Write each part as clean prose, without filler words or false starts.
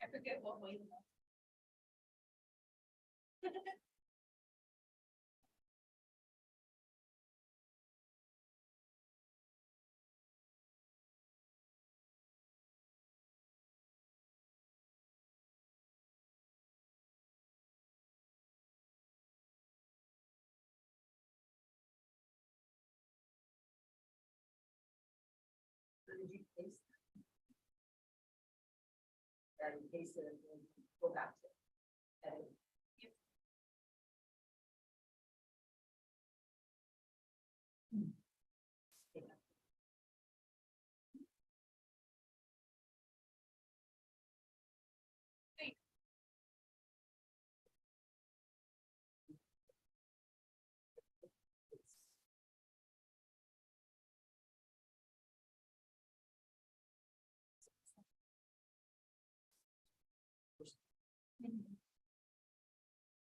I forget what way. Did you paste? And paste it and then go back to it. Edit.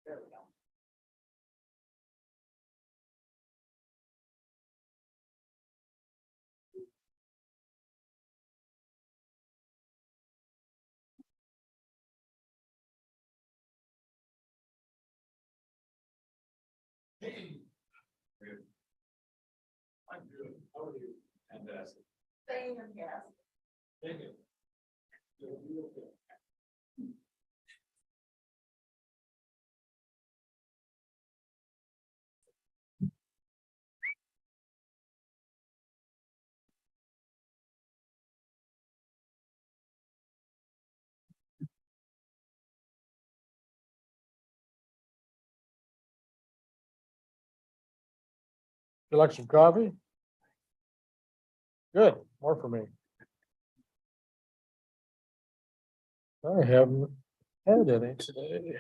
There we go. I'm good. How are you? Fantastic. Same, yes. Thank you. You're okay. You like some coffee? Good, more for me. I haven't had any today.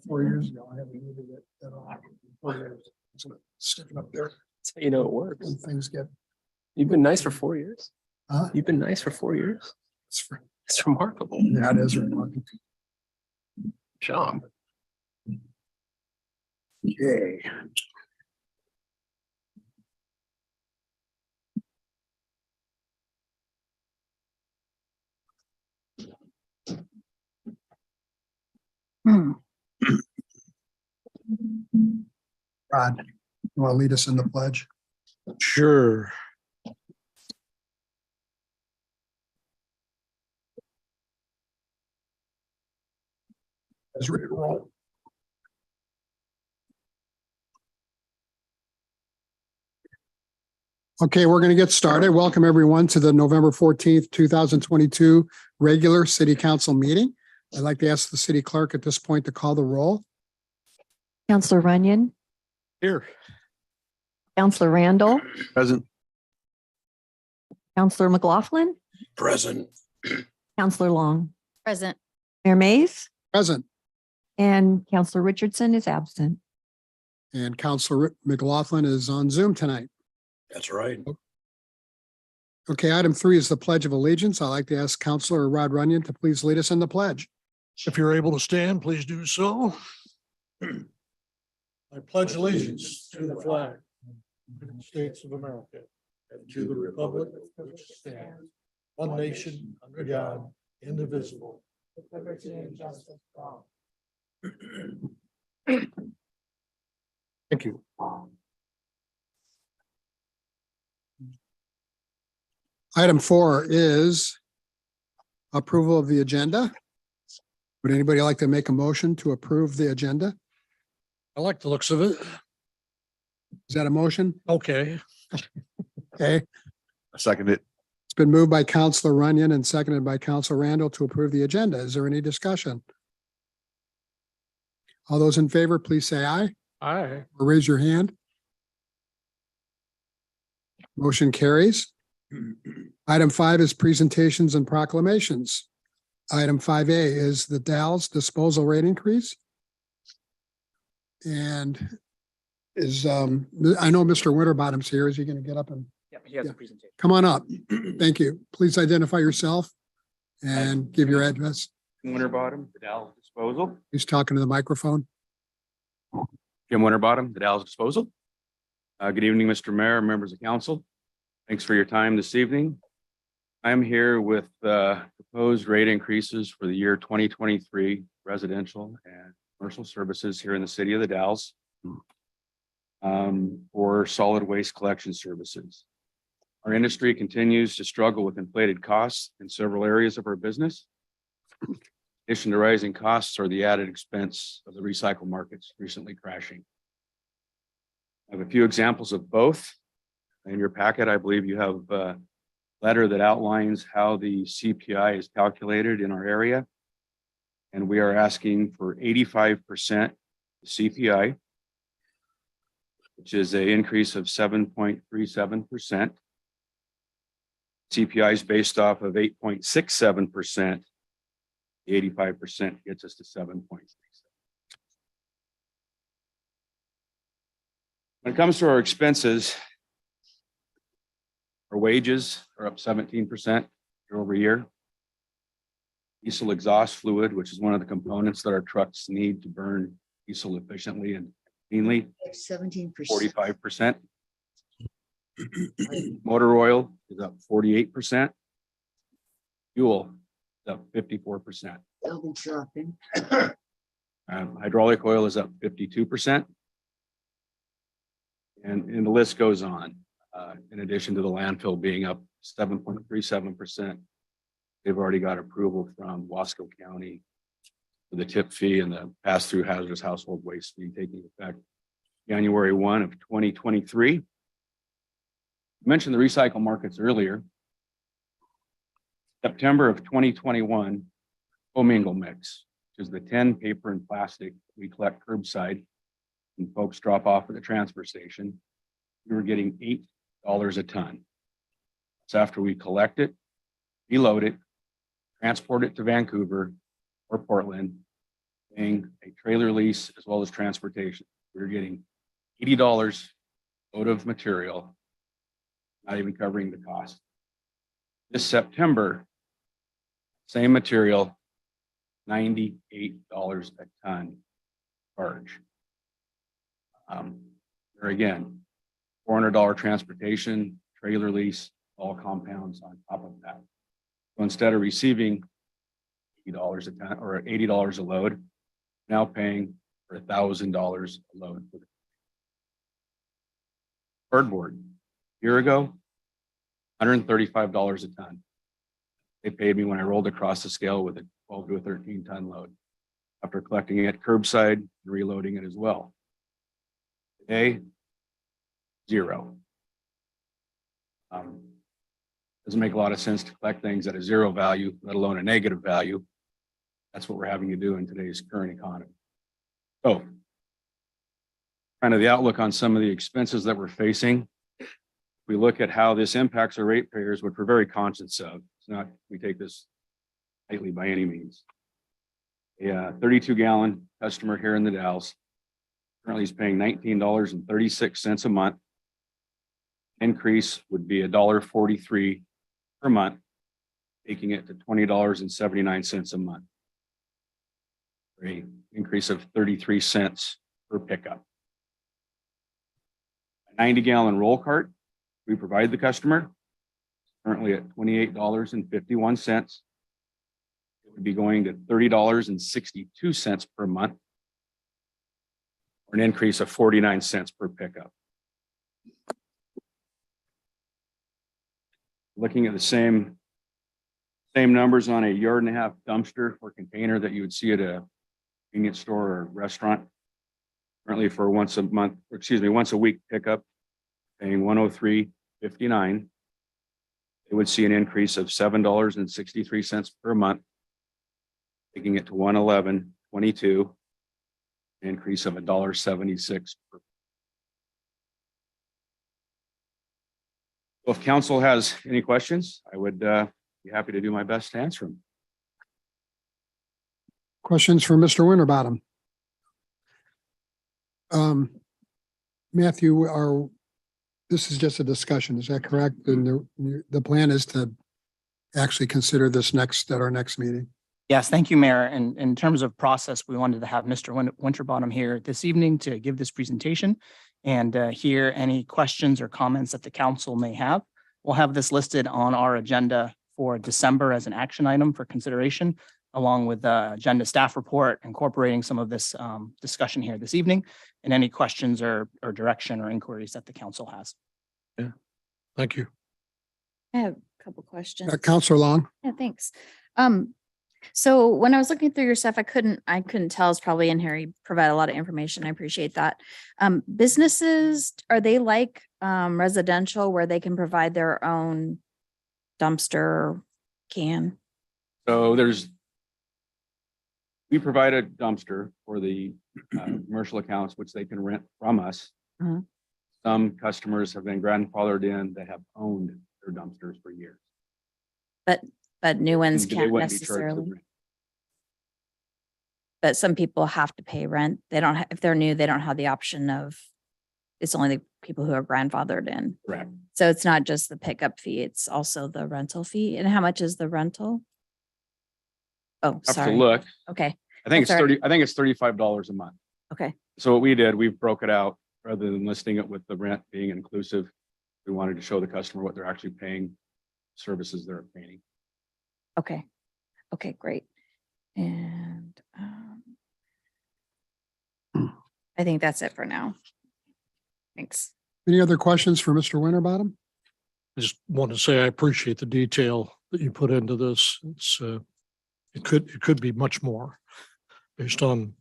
4 years ago, I haven't needed it at all. 4 years. So sticking up there That's how you know it works. when things get, You've been nice for 4 years. huh? You've been nice for 4 years. It's remarkable. Yeah, it is remarkable. Job. Okay. Rod, you want to lead us in the pledge? Sure. Is ready to roll. Okay, we're going to get started. Welcome everyone to the November 14th, 2022 regular city council meeting. I'd like to ask the city clerk at this point to call the roll. Counselor Runyon, Here. Counselor Randall, Present. Counselor McLaughlin, Present. Counselor Long, Present. Mayor Mays, Present. and Counselor Richardson is absent. And Counselor McLaughlin is on Zoom tonight. That's right. Okay, item 3 is the Pledge of Allegiance. I'd like to ask Counselor Rod Runyon to please lead us in the pledge. If you're able to stand, please do so. I pledge allegiance to the flag of the United States of America and to the republic which stands one nation under God, indivisible, with liberty and justice for all. Thank you. Item 4 is approval of the agenda. Would anybody like to make a motion to approve the agenda? I like the looks of it. Is that a motion? Okay. Okay, I second it. it's been moved by Counselor Runyon and seconded by Counselor Randall to approve the agenda. Is there any discussion? All those in favor, please say aye Aye. or raise your hand. Motion carries. Item 5 is presentations and proclamations. Item 5A is the Dalles disposal rate increase. And is, I know Mr. Winterbottom's here. Is he going to get up and Yeah, he has Yeah. a presentation. come on up? Thank you. Please identify yourself and give your address. Winterbottom, the Dalles Disposal. He's talking to the microphone. Jim Winterbottom, the Dalles Disposal. Good evening, Mr. Mayor, members of council. Thanks for your time this evening. I'm here with proposed rate increases for the year 2023 residential and commercial services here in the city of the Dalles for solid waste collection services. Our industry continues to struggle with inflated costs in several areas of our business. In addition to rising costs are the added expense of the recycle markets recently crashing. I have a few examples of both. In your packet, I believe you have letter that outlines how the CPI is calculated in our area. And we are asking for 85% CPI, which is an increase of 7.37%. CPI is based off of 8.67%. The 85% gets us to 7.37. When it comes to our expenses, our wages are up 17% year over year. Diesel exhaust fluid, which is one of the components that our trucks need to burn diesel efficiently and cleanly, 17%. 45%. Motor oil is up 48%. Fuel is up 54%. They'll be dropping. Hydraulic oil is up 52%. And the list goes on. In addition to the landfill being up 7.37%, they've already got approval from Wasco County for the tip fee and the pass-through hazardous household waste fee taking effect January 1 of 2023. I mentioned the recycle markets earlier. September of 2021, commingle mix, which is the 10 paper and plastic we collect curbside and folks drop off at the transfer station. We were getting $8 a ton. It's after we collect it, reload it, transport it to Vancouver or Portland, paying a trailer lease as well as transportation. We're getting $80 load of material, not even covering the cost. This September, same material, $98 a ton charge. There again, $400 transportation, trailer lease, all compounds on top of that. So instead of receiving $80 a ton or $80 a load, now paying for $1,000 a load for the cardboard. A year ago, $135 a ton. They paid me when I rolled across the scale with a 12 to a 13 ton load after collecting it curbside and reloading it as well. Today, zero. Doesn't make a lot of sense to collect things at a zero value, let alone a negative value. That's what we're having to do in today's current economy. So, kind of the outlook on some of the expenses that we're facing. We look at how this impacts our ratepayers, which we're very conscious of. It's not, we take this lightly by any means. A 32-gallon customer here in the Dalles currently is paying $19.36 a month. Increase would be $1.43 per month, taking it to $20.79 a month. An increase of 33 cents per pickup. A 90-gallon roll cart we provide the customer currently at $28.51. It would be going to $30.62 per month, or an increase of 49 cents per pickup. Looking at the same numbers on a 1.5 yard dumpster or container that you would see at a convenience store or restaurant. Currently for once a week pickup, paying $103.59. It would see an increase of $7.63 per month, taking it to $111.22, an increase of $1.76 per. Well, if council has any questions, I would be happy to do my best to answer them. Questions for Mr. Winterbottom? Matthew, this is just a discussion, is that correct? And the plan is to actually consider this at our next meeting? Yes, thank you, Mayor. And in terms of process, we wanted to have Mr. Winterbottom here this evening to give this presentation and hear any questions or comments that the council may have. We'll have this listed on our agenda for December as an action item for consideration, along with the agenda staff report incorporating some of this discussion here this evening, and any questions or direction or inquiries that the council has. Yeah, thank you. I have a couple questions. Counselor Long? Yeah, thanks. So when I was looking through your stuff, I couldn't tell. It's probably in here. You provide a lot of information. I appreciate that. Businesses, are they like residential where they can provide their own dumpster can? So we provide a dumpster for the commercial accounts, which they can rent from us. Mhm. Some customers have been grandfathered in that have owned their dumpsters for years. But new ones And they can't wouldn't be charged with necessarily, rent. but some people have to pay rent. They don't, if they're new, they don't have the option of, it's only the people who are grandfathered in. Correct. So it's not just the pickup fee, it's also the rental fee. And how much is the rental? Oh, Have to sorry. look. Okay, I think it's That's all right. 30, I think it's $35 a month. okay. So what we did, we broke it out rather than listing it with the rent being inclusive. We wanted to show the customer what they're actually paying, services they're paying. Okay. Okay, great. And I think that's it for now. Thanks. Any other questions for Mr. Winterbottom? I just want to say I appreciate the detail that you put into this. It's, it could be much more based on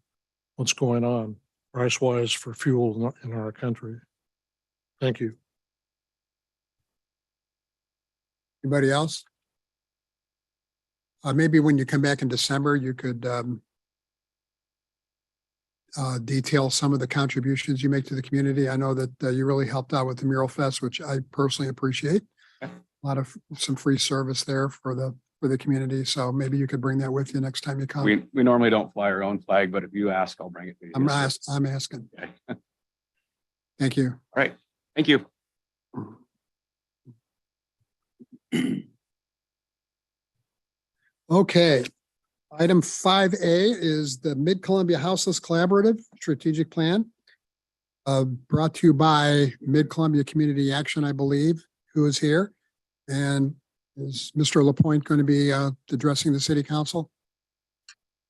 what's going on price wise for fuel in our country. Thank you. Anybody else? Maybe when you come back in December, you could detail some of the contributions you make to the community. I know that you really helped out with the Mural Fest, which I personally appreciate. A lot of some free service there for the community. So maybe you could bring that with you next time you come. We normally don't fly our own flag, but if you ask, I'll bring it to you. I'm Yes, sir. asking. Okay. Thank you. All right. Thank you. Okay. Item 5A is the Mid-Columbia Houseless Collaborative Strategic Plan. Brought to you by Mid-Columbia Community Action, I believe, who is here. And is Mr. Lapointe going to be addressing the city council?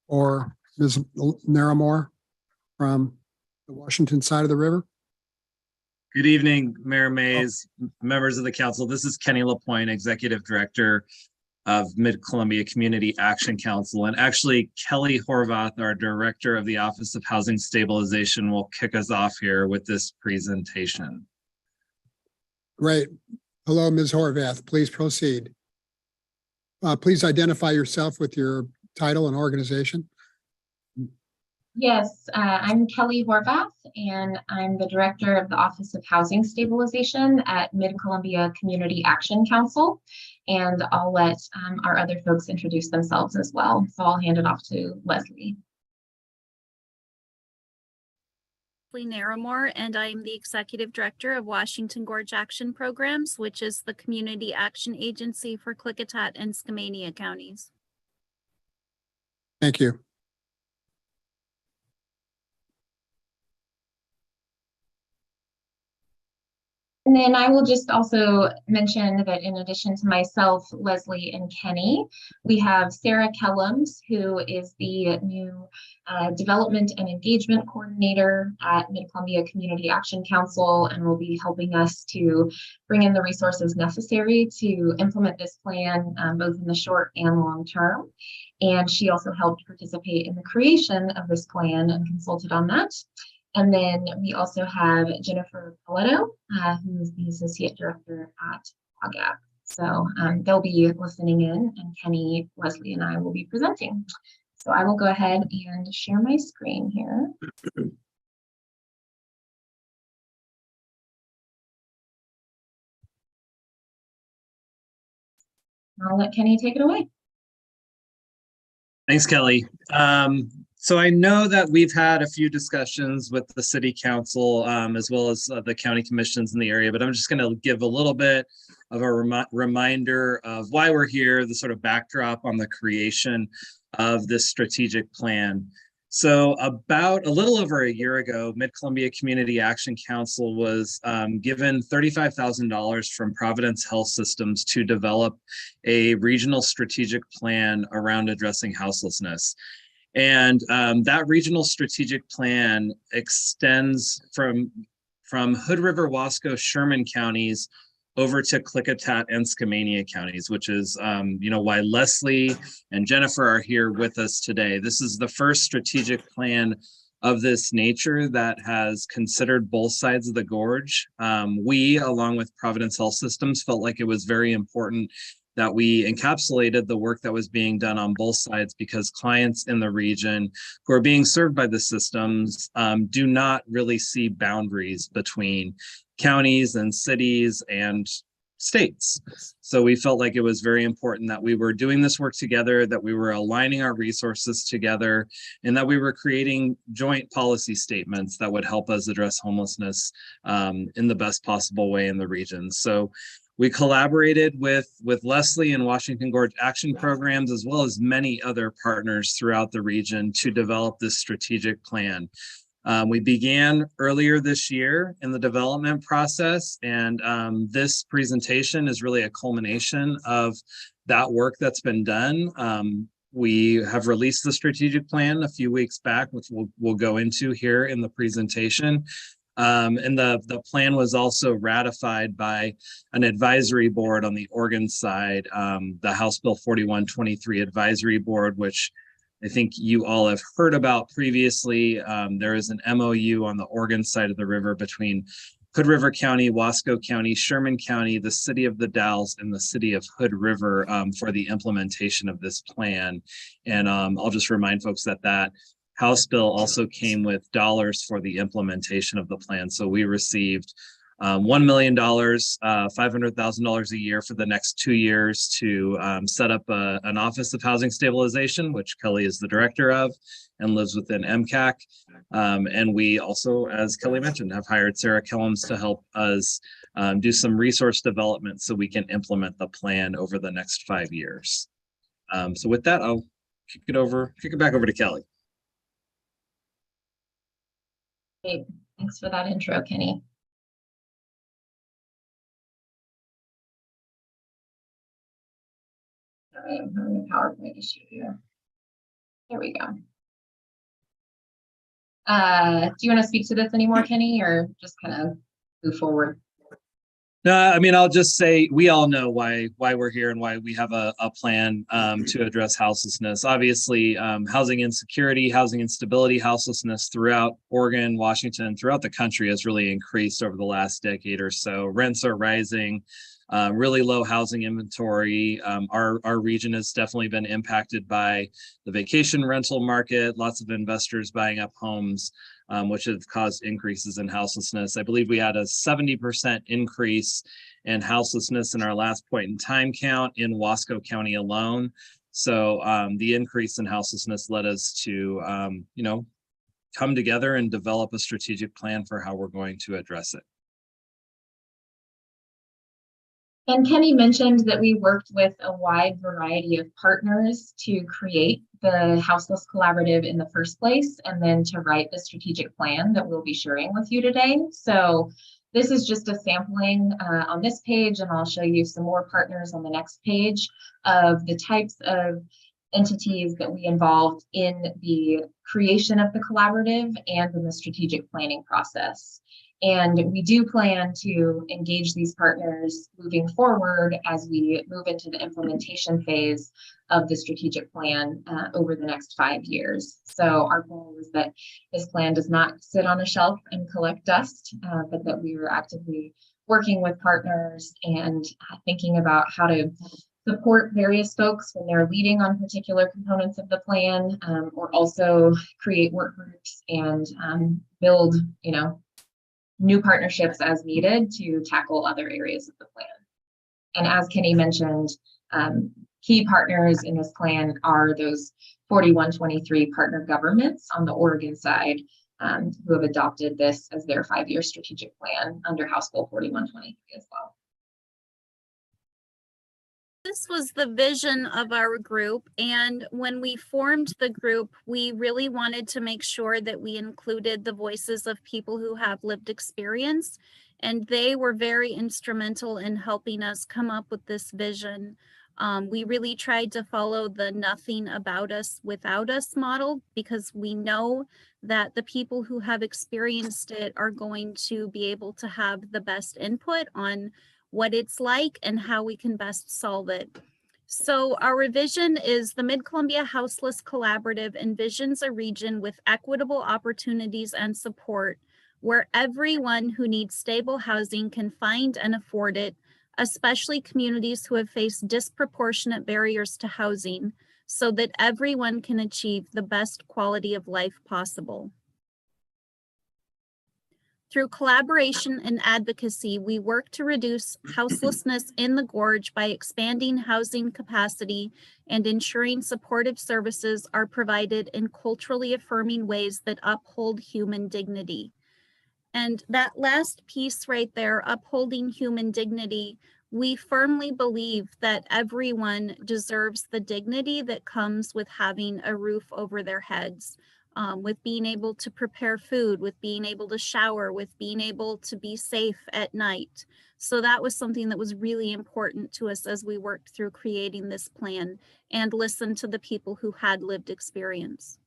Or Ms. Naramore from the Washington side of the river? Good evening, Mayor Mays, members of the council. This is Kenny Lapointe, Executive Director of Mid-Columbia Community Action Council. And actually, Kelly Horvath, our Director of the Office of Housing Stabilization, will kick us off here with this presentation. Great. Hello, Ms. Horvath. Please proceed. Please identify yourself with your title and organization. Yes, I'm Kelly Horvath, and I'm the Director of the Office of Housing Stabilization at Mid-Columbia Community Action Council. And I'll let our other folks introduce themselves as well. So I'll hand it off to Leslie. Naramore, and I'm the Executive Director of Washington Gorge Action Programs, which is the community action agency for Klickitat and Skamania counties. Thank you. And then I will just also mention that in addition to myself, Leslie, and Kenny, we have Sarah Kellums, who is the new Development and Engagement Coordinator at Mid-Columbia Community Action Council, and will be helping us to bring in the resources necessary to implement this plan, both in the short and long term. And she also helped participate in the creation of this plan and consulted on that. And then we also have Jennifer Paletto, who is the Associate Director at OGAP. So they'll be listening in, and Kenny, Leslie, and I will be presenting. So I will go ahead and share my screen here. I'll let Kenny take it away. Thanks, Kelly. So I know that we've had a few discussions with the city council as well as the county commissions in the area, but I'm just going to give a little bit of a reminder of why we're here, the sort of backdrop on the creation of this strategic plan. So about a little over a year ago, Mid-Columbia Community Action Council was given $35,000 from Providence Health Systems to develop a regional strategic plan around addressing houselessness. And that regional strategic plan extends from Hood River, Wasco, Sherman counties over to Klickitat and Skamania counties, which is why Leslie and Jennifer are here with us today. This is the first strategic plan of this nature that has considered both sides of the gorge. We, along with Providence Health Systems, felt like it was very important that we encapsulated the work that was being done on both sides, because clients in the region who are being served by the systems do not really see boundaries between counties and cities and states. So we felt like it was very important that we were doing this work together, that we were aligning our resources together, and that we were creating joint policy statements that would help us address homelessness in the best possible way in the region. So we collaborated with Leslie and Washington Gorge Action Programs, as well as many other partners throughout the region, to develop this strategic plan. We began earlier this year in the development process, and this presentation is really a culmination of that work that's been done. We have released the strategic plan a few weeks back, which we'll go into here in the presentation. And the plan was also ratified by an advisory board on the Oregon side, the House Bill 4123 Advisory Board, which I think you all have heard about previously. There is an MOU on the Oregon side of the river between Hood River County, Wasco County, Sherman County, the city of the Dalles, and the city of Hood River for the implementation of this plan. And I'll just remind folks that that House bill also came with dollars for the implementation of the plan. So we received $1 million, $500,000 a year for the next 2 years to set up an Office of Housing Stabilization, which Kelly is the director of and lives within MCAC. And we also, as Kelly mentioned, have hired Sarah Kellums to help us do some resource development so we can implement the plan over the next 5 years. So with that, I'll kick it back over to Kelly. Great. Thanks for that intro, Kenny. All right, I'm having a PowerPoint issue here. There we go. Do you want to speak to this anymore, Kenny, or just kind of move forward? No, I mean, I'll just say we all know why we're here and why we have a plan to address houselessness. Obviously, housing insecurity, housing instability, houselessness throughout Oregon, Washington, throughout the country has really increased over the last decade or so. Rents are rising, really low housing inventory. Our region has definitely been impacted by the vacation rental market, lots of investors buying up homes, which have caused increases in houselessness. I believe we had a 70% increase in houselessness in our last point in time count in Wasco County alone. So the increase in houselessness led us to, come together and develop a strategic plan for how we're going to address it. And Kenny mentioned that we worked with a wide variety of partners to create the Houseless Collaborative in the first place, and then to write the strategic plan that we'll be sharing with you today. So this is just a sampling on this page, and I'll show you some more partners on the next page of the types of entities that we involved in the creation of the collaborative and in the strategic planning process. And we do plan to engage these partners moving forward as we move into the implementation phase of the strategic plan over the next 5 years. So our goal is that this plan does not sit on a shelf and collect dust, but that we are actively working with partners and thinking about how to support various folks when they're leading on particular components of the plan, or also create work groups and build, new partnerships as needed to tackle other areas of the plan. And as Kenny mentioned, key partners in this plan are those 4123 partner governments on the Oregon side who have adopted this as their 5-year strategic plan under House Bill 4123 as well. This was the vision of our group, and when we formed the group, we really wanted to make sure that we included the voices of people who have lived experience, and they were very instrumental in helping us come up with this vision. We really tried to follow the nothing about us without us model, because we know that the people who have experienced it are going to be able to have the best input on what it's like and how we can best solve it. So our vision is the Mid-Columbia Houseless Collaborative envisions a region with equitable opportunities and support where everyone who needs stable housing can find and afford it especially communities who have faced disproportionate barriers to housing, so that everyone can achieve the best quality of life possible. Through collaboration and advocacy, we work to reduce houselessness in the Gorge by expanding housing capacity and ensuring supportive services are provided in culturally affirming ways that uphold human dignity. And that last piece right there, upholding human dignity, we firmly believe that everyone deserves the dignity that comes with having a roof over their heads. With being able to prepare food, with being able to shower, with being able to be safe at night. So that was something that was really important to us as we worked through creating this plan and listened to the people who had lived experience.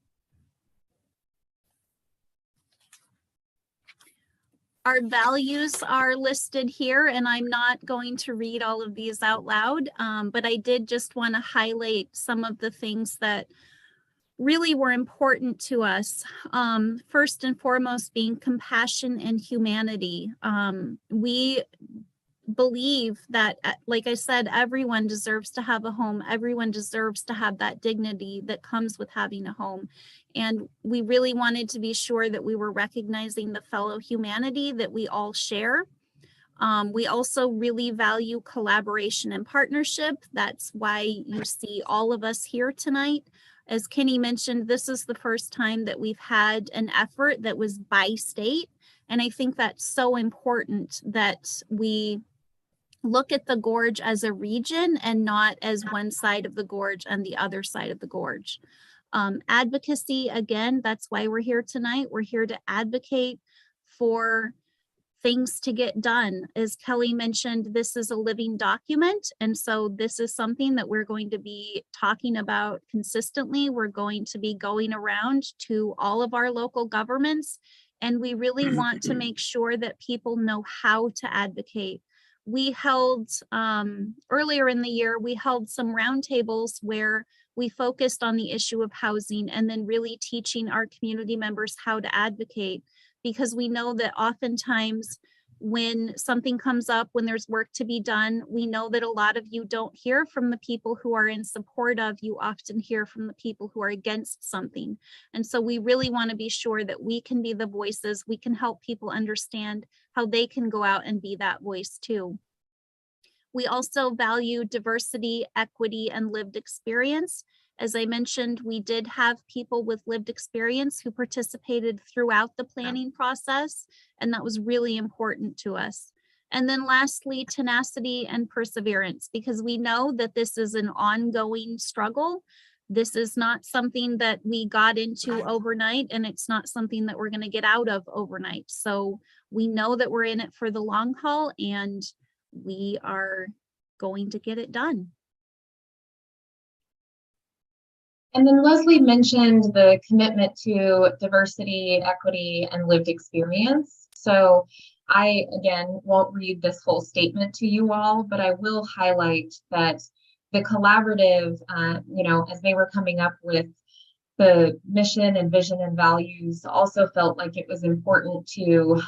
Our values are listed here, and I'm not going to read all of these out loud, but I did just want to highlight some of the things that really were important to us. First and foremost being compassion and humanity. We believe that, like I said, everyone deserves to have a home. Everyone deserves to have that dignity that comes with having a home. And we really wanted to be sure that we were recognizing the fellow humanity that we all share. We also really value collaboration and partnership. That's why you see all of us here tonight. As Kenny mentioned, this is the first time that we've had an effort that was by state. And I think that's so important that we look at the Gorge as a region and not as one side of the Gorge and the other side of the Gorge. Advocacy, again, that's why we're here tonight. We're here to advocate for things to get done. As Kelly mentioned, this is a living document. And so this is something that we're going to be talking about consistently. We're going to be going around to all of our local governments. And we really want to make sure that people know how to advocate. We held, earlier in the year, we held some roundtables where we focused on the issue of housing and then really teaching our community members how to advocate. Because we know that oftentimes when something comes up, when there's work to be done, we know that a lot of you don't hear from the people who are in support of, you often hear from the people who are against something. And so we really want to be sure that we can be the voices, we can help people understand how they can go out and be that voice too. We also value diversity, equity, and lived experience. As I mentioned, we did have people with lived experience who participated throughout the planning process, and that was really important to us. And then lastly, tenacity and perseverance, because we know that this is an ongoing struggle. This is not something that we got into overnight, and it's not something that we're going to get out of overnight. So we know that we're in it for the long haul, and we are going to get it done. And then Leslie mentioned the commitment to diversity, equity, and lived experience. So I, again, won't read this whole statement to you all, but I will highlight that the collaborative, as they were coming up with the mission and vision and values, also felt like it was important to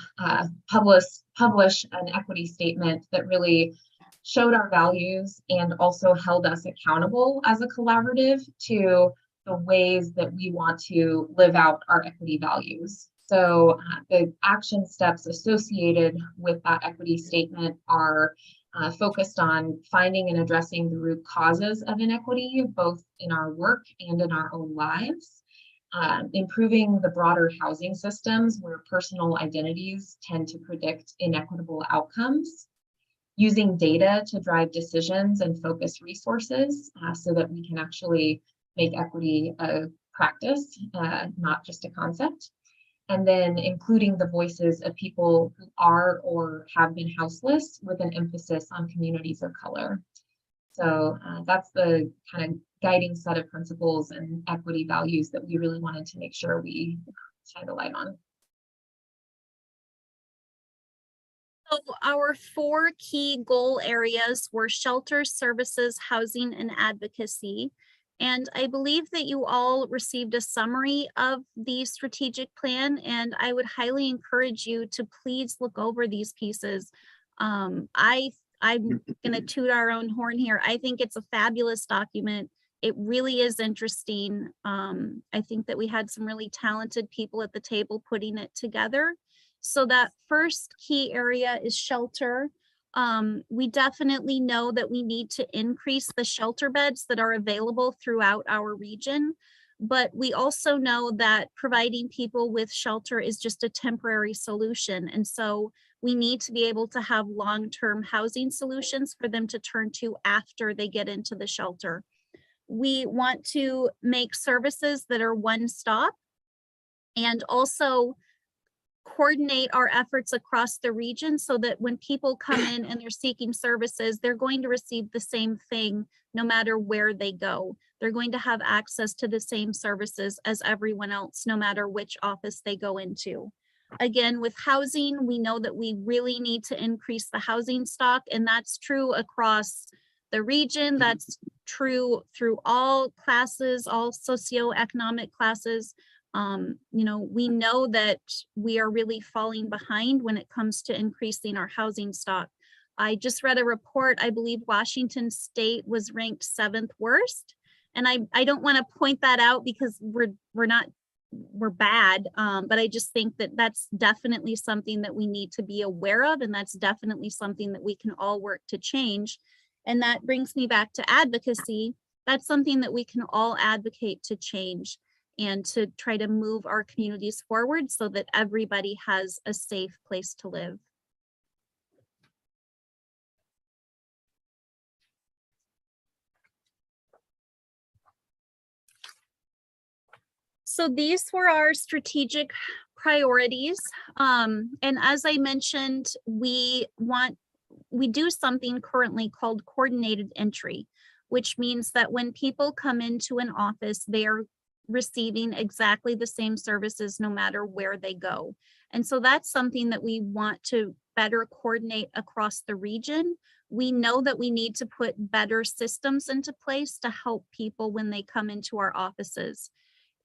publish an equity statement that really showed our values and also held us accountable as a collaborative to the ways that we want to live out our equity values. So the action steps associated with that equity statement are focused on finding and addressing the root causes of inequity, both in our work and in our own lives, improving the broader housing systems where personal identities tend to predict inequitable outcomes, using data to drive decisions and focus resources so that we can actually make equity a practice, not just a concept. And then including the voices of people who are or have been houseless with an emphasis on communities of color. So that's the kind of guiding set of principles and equity values that we really wanted to make sure we shine a light on. So our 4 key goal areas were shelter, services, housing, and advocacy. And I believe that you all received a summary of the strategic plan, and I would highly encourage you to please look over these pieces. I I'm gonna toot our own horn here. I think it's a fabulous document. It really is interesting. I think that we had some really talented people at the table putting it together. So that first key area is shelter. We definitely know that we need to increase the shelter beds that are available throughout our region. But we also know that providing people with shelter is just a temporary solution. And so we need to be able to have long-term housing solutions for them to turn to after they get into the shelter. We want to make services that are one-stop and also coordinate our efforts across the region so that when people come in and they're seeking services, they're going to receive the same thing no matter where they go. They're going to have access to the same services as everyone else, no matter which office they go into. Again, with housing, we know that we really need to increase the housing stock, and that's true across the region. That's true through all classes, all socioeconomic classes. We know that we are really falling behind when it comes to increasing our housing stock. I just read a report, I believe Washington State was ranked 7th worst. And I don't want to point that out because we're bad, but I just think that that's definitely something that we need to be aware of, and that's definitely something that we can all work to change. And that brings me back to advocacy. That's something that we can all advocate to change and to try to move our communities forward so that everybody has a safe place to live. So these were our strategic priorities. And as I mentioned, we do something currently called coordinated entry, which means that when people come into an office, they are receiving exactly the same services no matter where they go. And so that's something that we want to better coordinate across the region. We know that we need to put better systems into place to help people when they come into our offices.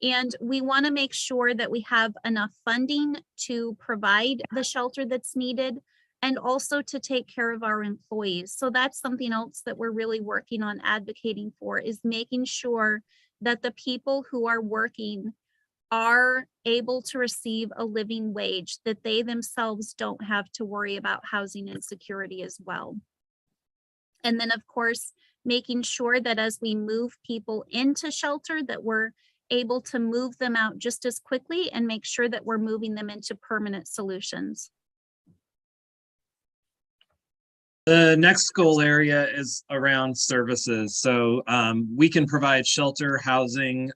And we want to make sure that we have enough funding to provide the shelter that's needed and also to take care of our employees. So that's something else that we're really working on advocating for, is making sure that the people who are working are able to receive a living wage, that they themselves don't have to worry about housing insecurity as well. And then of course, making sure that as we move people into shelter, that we're able to move them out just as quickly and make sure that we're moving them into permanent solutions. The next goal area is around services. So we can provide shelter, housing,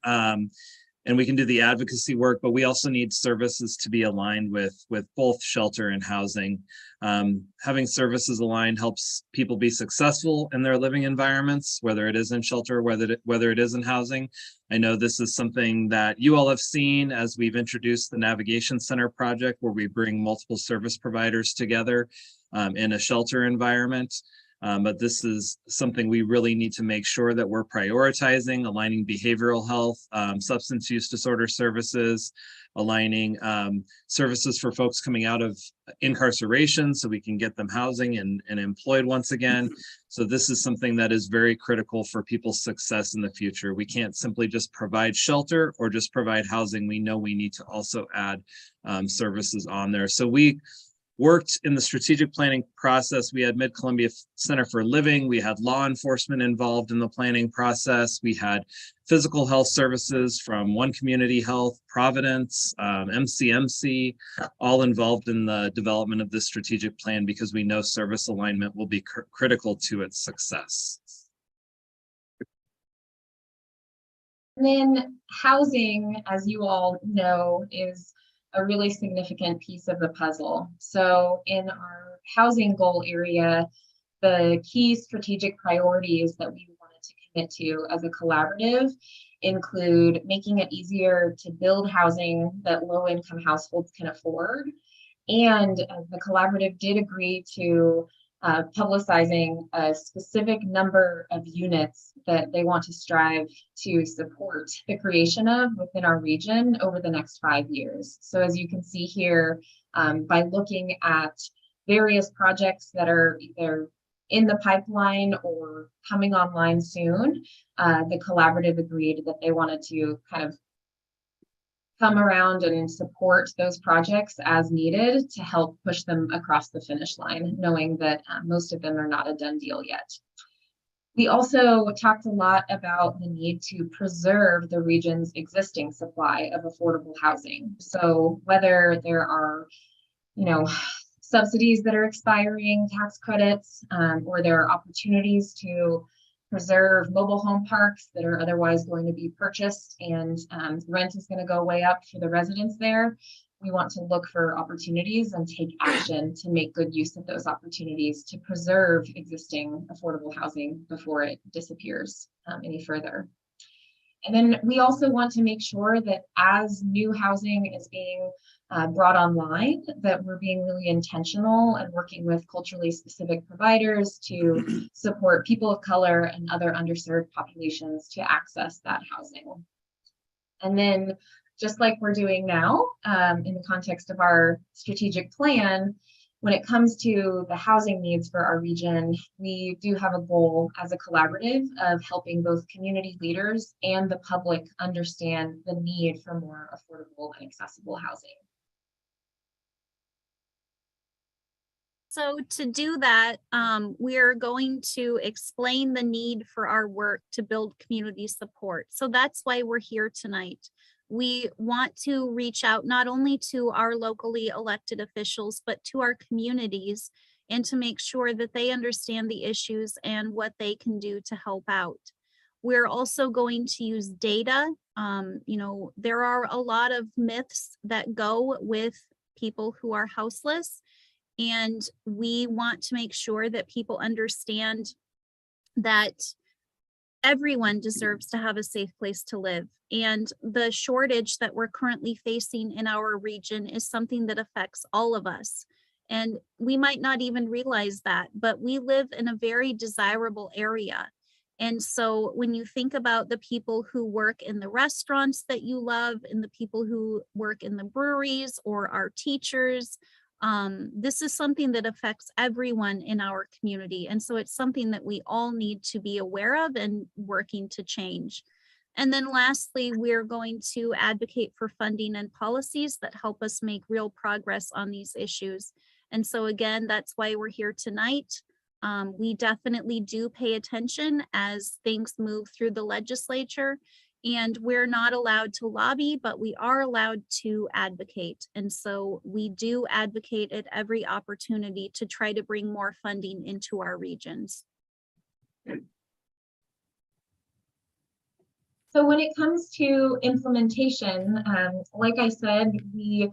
and we can do the advocacy work, but we also need services to be aligned with both shelter and housing. Having services aligned helps people be successful in their living environments, whether it is in shelter, whether it is in housing. I know this is something that you all have seen as we've introduced the Navigation Center project, where we bring multiple service providers together in a shelter environment. But this is something we really need to make sure that we're prioritizing, aligning behavioral health, substance use disorder services, aligning services for folks coming out of incarceration so we can get them housing and employed once again. So this is something that is very critical for people's success in the future. We can't simply just provide shelter or just provide housing. We know we need to also add services on there. So we worked in the strategic planning process. We had Mid-Columbia Center for Living. We had law enforcement involved in the planning process. We had physical health services from One Community Health, Providence, MCMC, all involved in the development of this strategic plan because we know service alignment will be critical to its success. And then housing, as you all know, is a really significant piece of the puzzle. So in our housing goal area, the key strategic priorities that we wanted to commit to as a collaborative include making it easier to build housing that low-income households can afford. And the collaborative did agree to publicizing a specific number of units that they want to strive to support the creation of within our region over the next 5 years. So as you can see here, by looking at various projects that are either in the pipeline or coming online soon, the collaborative agreed that they wanted to kind of come around and support those projects as needed to help push them across the finish line, knowing that most of them are not a done deal yet. We also talked a lot about the need to preserve the region's existing supply of affordable housing. So whether there are, subsidies that are expiring, tax credits, or there are opportunities to preserve mobile home parks that are otherwise going to be purchased and rent is going to go way up for the residents there. We want to look for opportunities and take action to make good use of those opportunities to preserve existing affordable housing before it disappears any further. And then we also want to make sure that as new housing is being brought online, that we're being really intentional and working with culturally specific providers to support people of color and other underserved populations to access that housing. And then just like we're doing now in the context of our strategic plan, when it comes to the housing needs for our region, we do have a goal as a collaborative of helping both community leaders and the public understand the need for more affordable and accessible housing. So to do that, we're going to explain the need for our work to build community support. So that's why we're here tonight. We want to reach out not only to our locally elected officials, but to our communities and to make sure that they understand the issues and what they can do to help out. We're also going to use data. There are a lot of myths that go with people who are houseless, and we want to make sure that people understand that everyone deserves to have a safe place to live. And the shortage that we're currently facing in our region is something that affects all of us. And we might not even realize that, but we live in a very desirable area. And so when you think about the people who work in the restaurants that you love and the people who work in the breweries or our teachers, this is something that affects everyone in our community. And so it's something that we all need to be aware of and working to change. And then lastly, we're going to advocate for funding and policies that help us make real progress on these issues. And so again, that's why we're here tonight. We definitely do pay attention as things move through the legislature. And we're not allowed to lobby, but we are allowed to advocate. And so we do advocate at every opportunity to try to bring more funding into our regions. So when it comes to implementation, like I said, we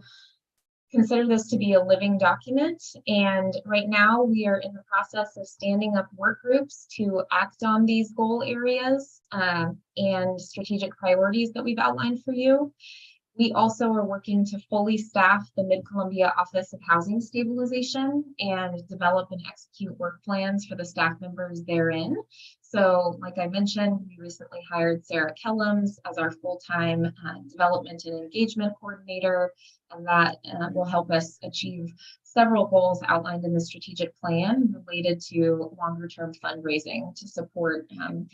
consider this to be a living document. And right now we are in the process of standing up work groups to act on these goal areas and strategic priorities that we've outlined for you. We also are working to fully staff the Mid-Columbia Office of Housing Stabilization and develop and execute work plans for the staff members therein. So like I mentioned, we recently hired Sarah Kellums as our full-time development and engagement coordinator, and that will help us achieve several goals outlined in the strategic plan related to longer-term fundraising to support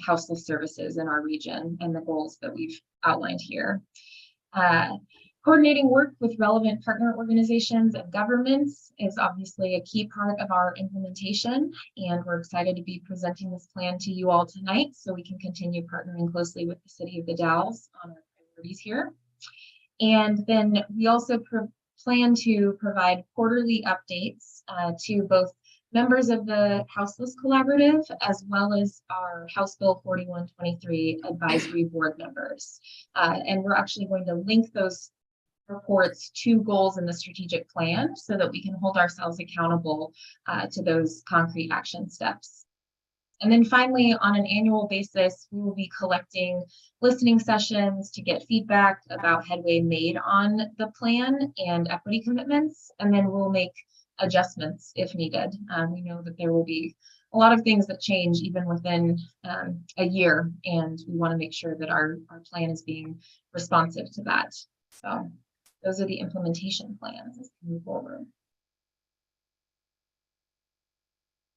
houseless services in our region and the goals that we've outlined here. Coordinating work with relevant partner organizations and governments is obviously a key part of our implementation, and we're excited to be presenting this plan to you all tonight so we can continue partnering closely with the City of The Dalles on our priorities here. And then we also plan to provide quarterly updates to both members of the Houseless Collaborative, as well as our House Bill 4123 advisory board members. And we're actually going to link those reports to goals in the strategic plan so that we can hold ourselves accountable to those concrete action steps. And then finally, on an annual basis, we will be collecting listening sessions to get feedback about headway made on the plan and equity commitments, and then we'll make adjustments if needed. We know that there will be a lot of things that change even within a year, and we want to make sure that our plan is being responsive to that. So those are the implementation plans as we move forward.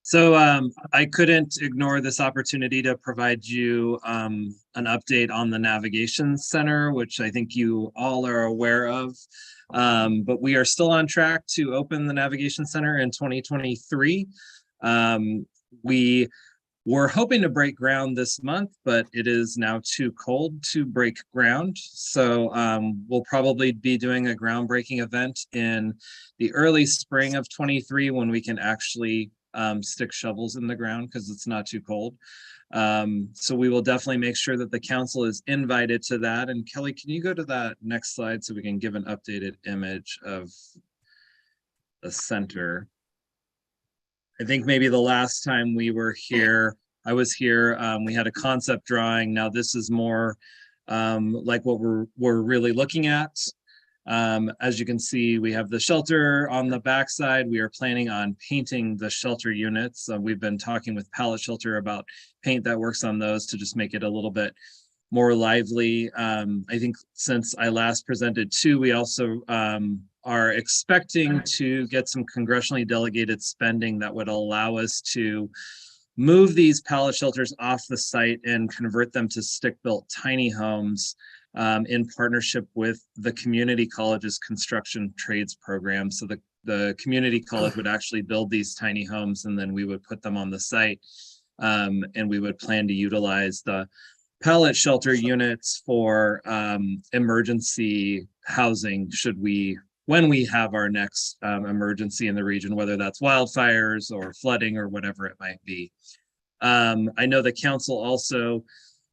So I couldn't ignore this opportunity to provide you an update on the Navigation Center, which I think you all are aware of. But we are still on track to open the Navigation Center in 2023. We were hoping to break ground this month, but it is now too cold to break ground. So we'll probably be doing a groundbreaking event in the early spring of 23 when we can actually stick shovels in the ground because it's not too cold. So we will definitely make sure that the council is invited to that. And Kelly, can you go to that next slide so we can give an updated image of the center? I think maybe the last time we were here, I was here, we had a concept drawing. Now this is more like what we're really looking at. As you can see, we have the shelter on the backside. We are planning on painting the shelter units. We've been talking with Pallet Shelter about paint that works on those to just make it a little bit more lively. I think since I last presented too, we also are expecting to get some congressionally delegated spending that would allow us to move these pallet shelters off the site and convert them to stick-built tiny homes in partnership with the community college's construction trades program. So the community college would actually build these tiny homes and then we would put them on the site and we would plan to utilize the pallet shelter units for emergency housing when we have our next emergency in the region, whether that's wildfires or flooding or whatever it might be. I know the council also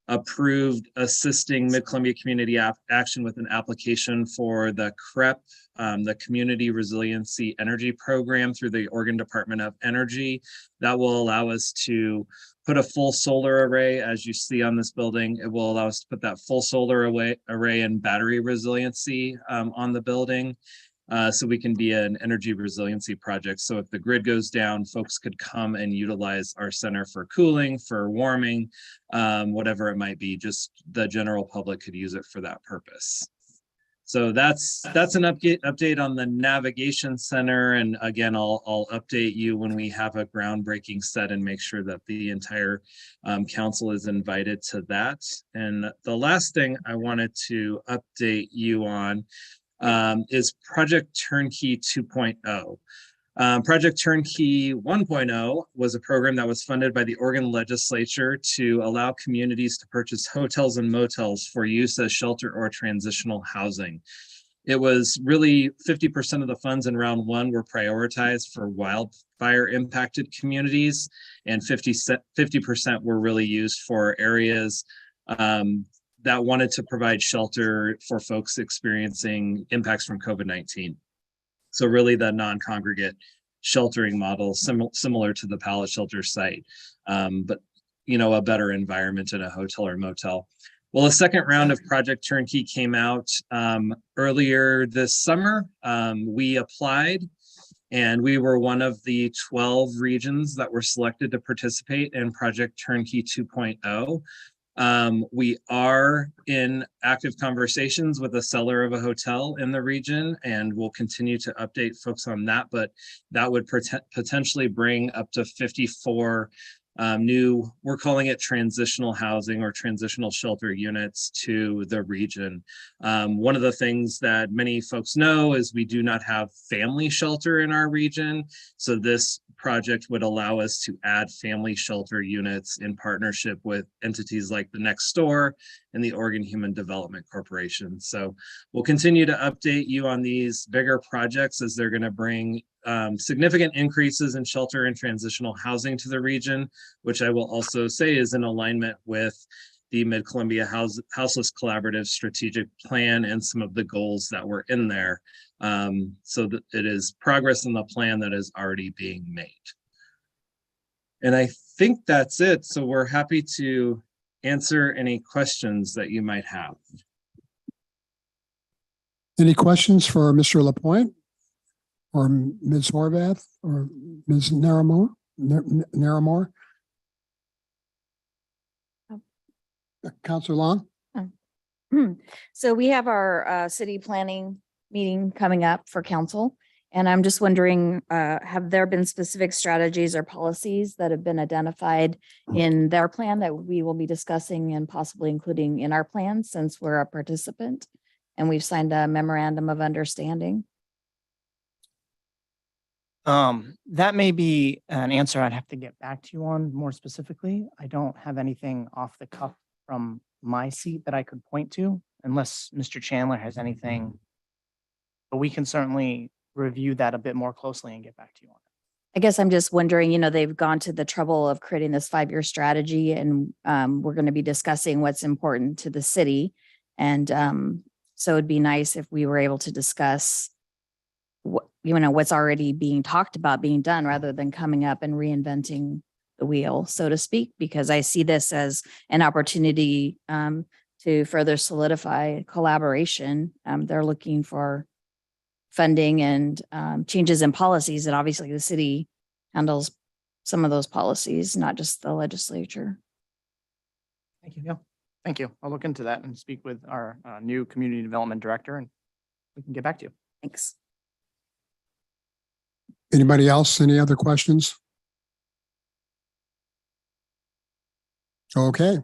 approved assisting Mid-Columbia Community Action with an application for the CREP, the Community Resiliency Energy Program through the Oregon Department of Energy. That will allow us to put a full solar array, as you see on this building. It will allow us to put that full solar array and battery resiliency on the building. So we can be an energy resiliency project. So if the grid goes down, folks could come and utilize our center for cooling, for warming, whatever it might be. Just the general public could use it for that purpose. So that's an update on the Navigation Center. And again, I'll update you when we have a groundbreaking set and make sure that the entire council is invited to that. And the last thing I wanted to update you on is Project Turnkey 2.0. Project Turnkey 1.0 was a program that was funded by the Oregon legislature to allow communities to purchase hotels and motels for use as shelter or transitional housing. It was really 50% of the funds in round one were prioritized for wildfire impacted communities, and 50% were really used for areas that wanted to provide shelter for folks experiencing impacts from COVID-19. So really the non-congregate sheltering model, similar to the pallet shelter site, but a better environment in a hotel or motel. Well, a second round of Project Turnkey came out earlier this summer. We applied and we were one of the 12 regions that were selected to participate in Project Turnkey 2.0. We are in active conversations with a seller of a hotel in the region, and we'll continue to update folks on that, but that would potentially bring up to 54 new, we're calling it transitional housing or transitional shelter units to the region. One of the things that many folks know is we do not have family shelter in our region. So this project would allow us to add family shelter units in partnership with entities like the Next Door and the Oregon Human Development Corporation. So we'll continue to update you on these bigger projects as they're going to bring significant increases in shelter and transitional housing to the region, which I will also say is in alignment with the Mid-Columbia Houseless Collaborative Strategic Plan and some of the goals that were in there. So that it is progress in the plan that is already being made. And I think that's it. So we're happy to answer any questions that you might have. Any questions for Mr. Lapointe or Ms. Horvath or Ms. Naramore? Councilor Long? So we have our city planning meeting coming up for council. And I'm just wondering, have there been specific strategies or policies that have been identified in their plan that we will be discussing and possibly including in our plan since we're a participant and we've signed a memorandum of understanding? That may be an answer I'd have to get back to you on more specifically. I don't have anything off the cuff from my seat that I could point to unless Mr. Chandler has anything. But we can certainly review that a bit more closely and get back to you on it. I guess I'm just wondering, they've gone to the trouble of creating this 5-year strategy and we're going to be discussing what's important to the city. And so it'd be nice if we were able to discuss what's already being talked about being done rather than coming up and reinventing the wheel, so to speak, because I see this as an opportunity to further solidify collaboration. They're looking for funding and changes in policies, and obviously the city handles some of those policies, not just the legislature. Thank you. Yeah, thank you. I'll look into that and speak with our new community development director and we can get back to you. Thanks. Anybody else? Any other questions? Okay.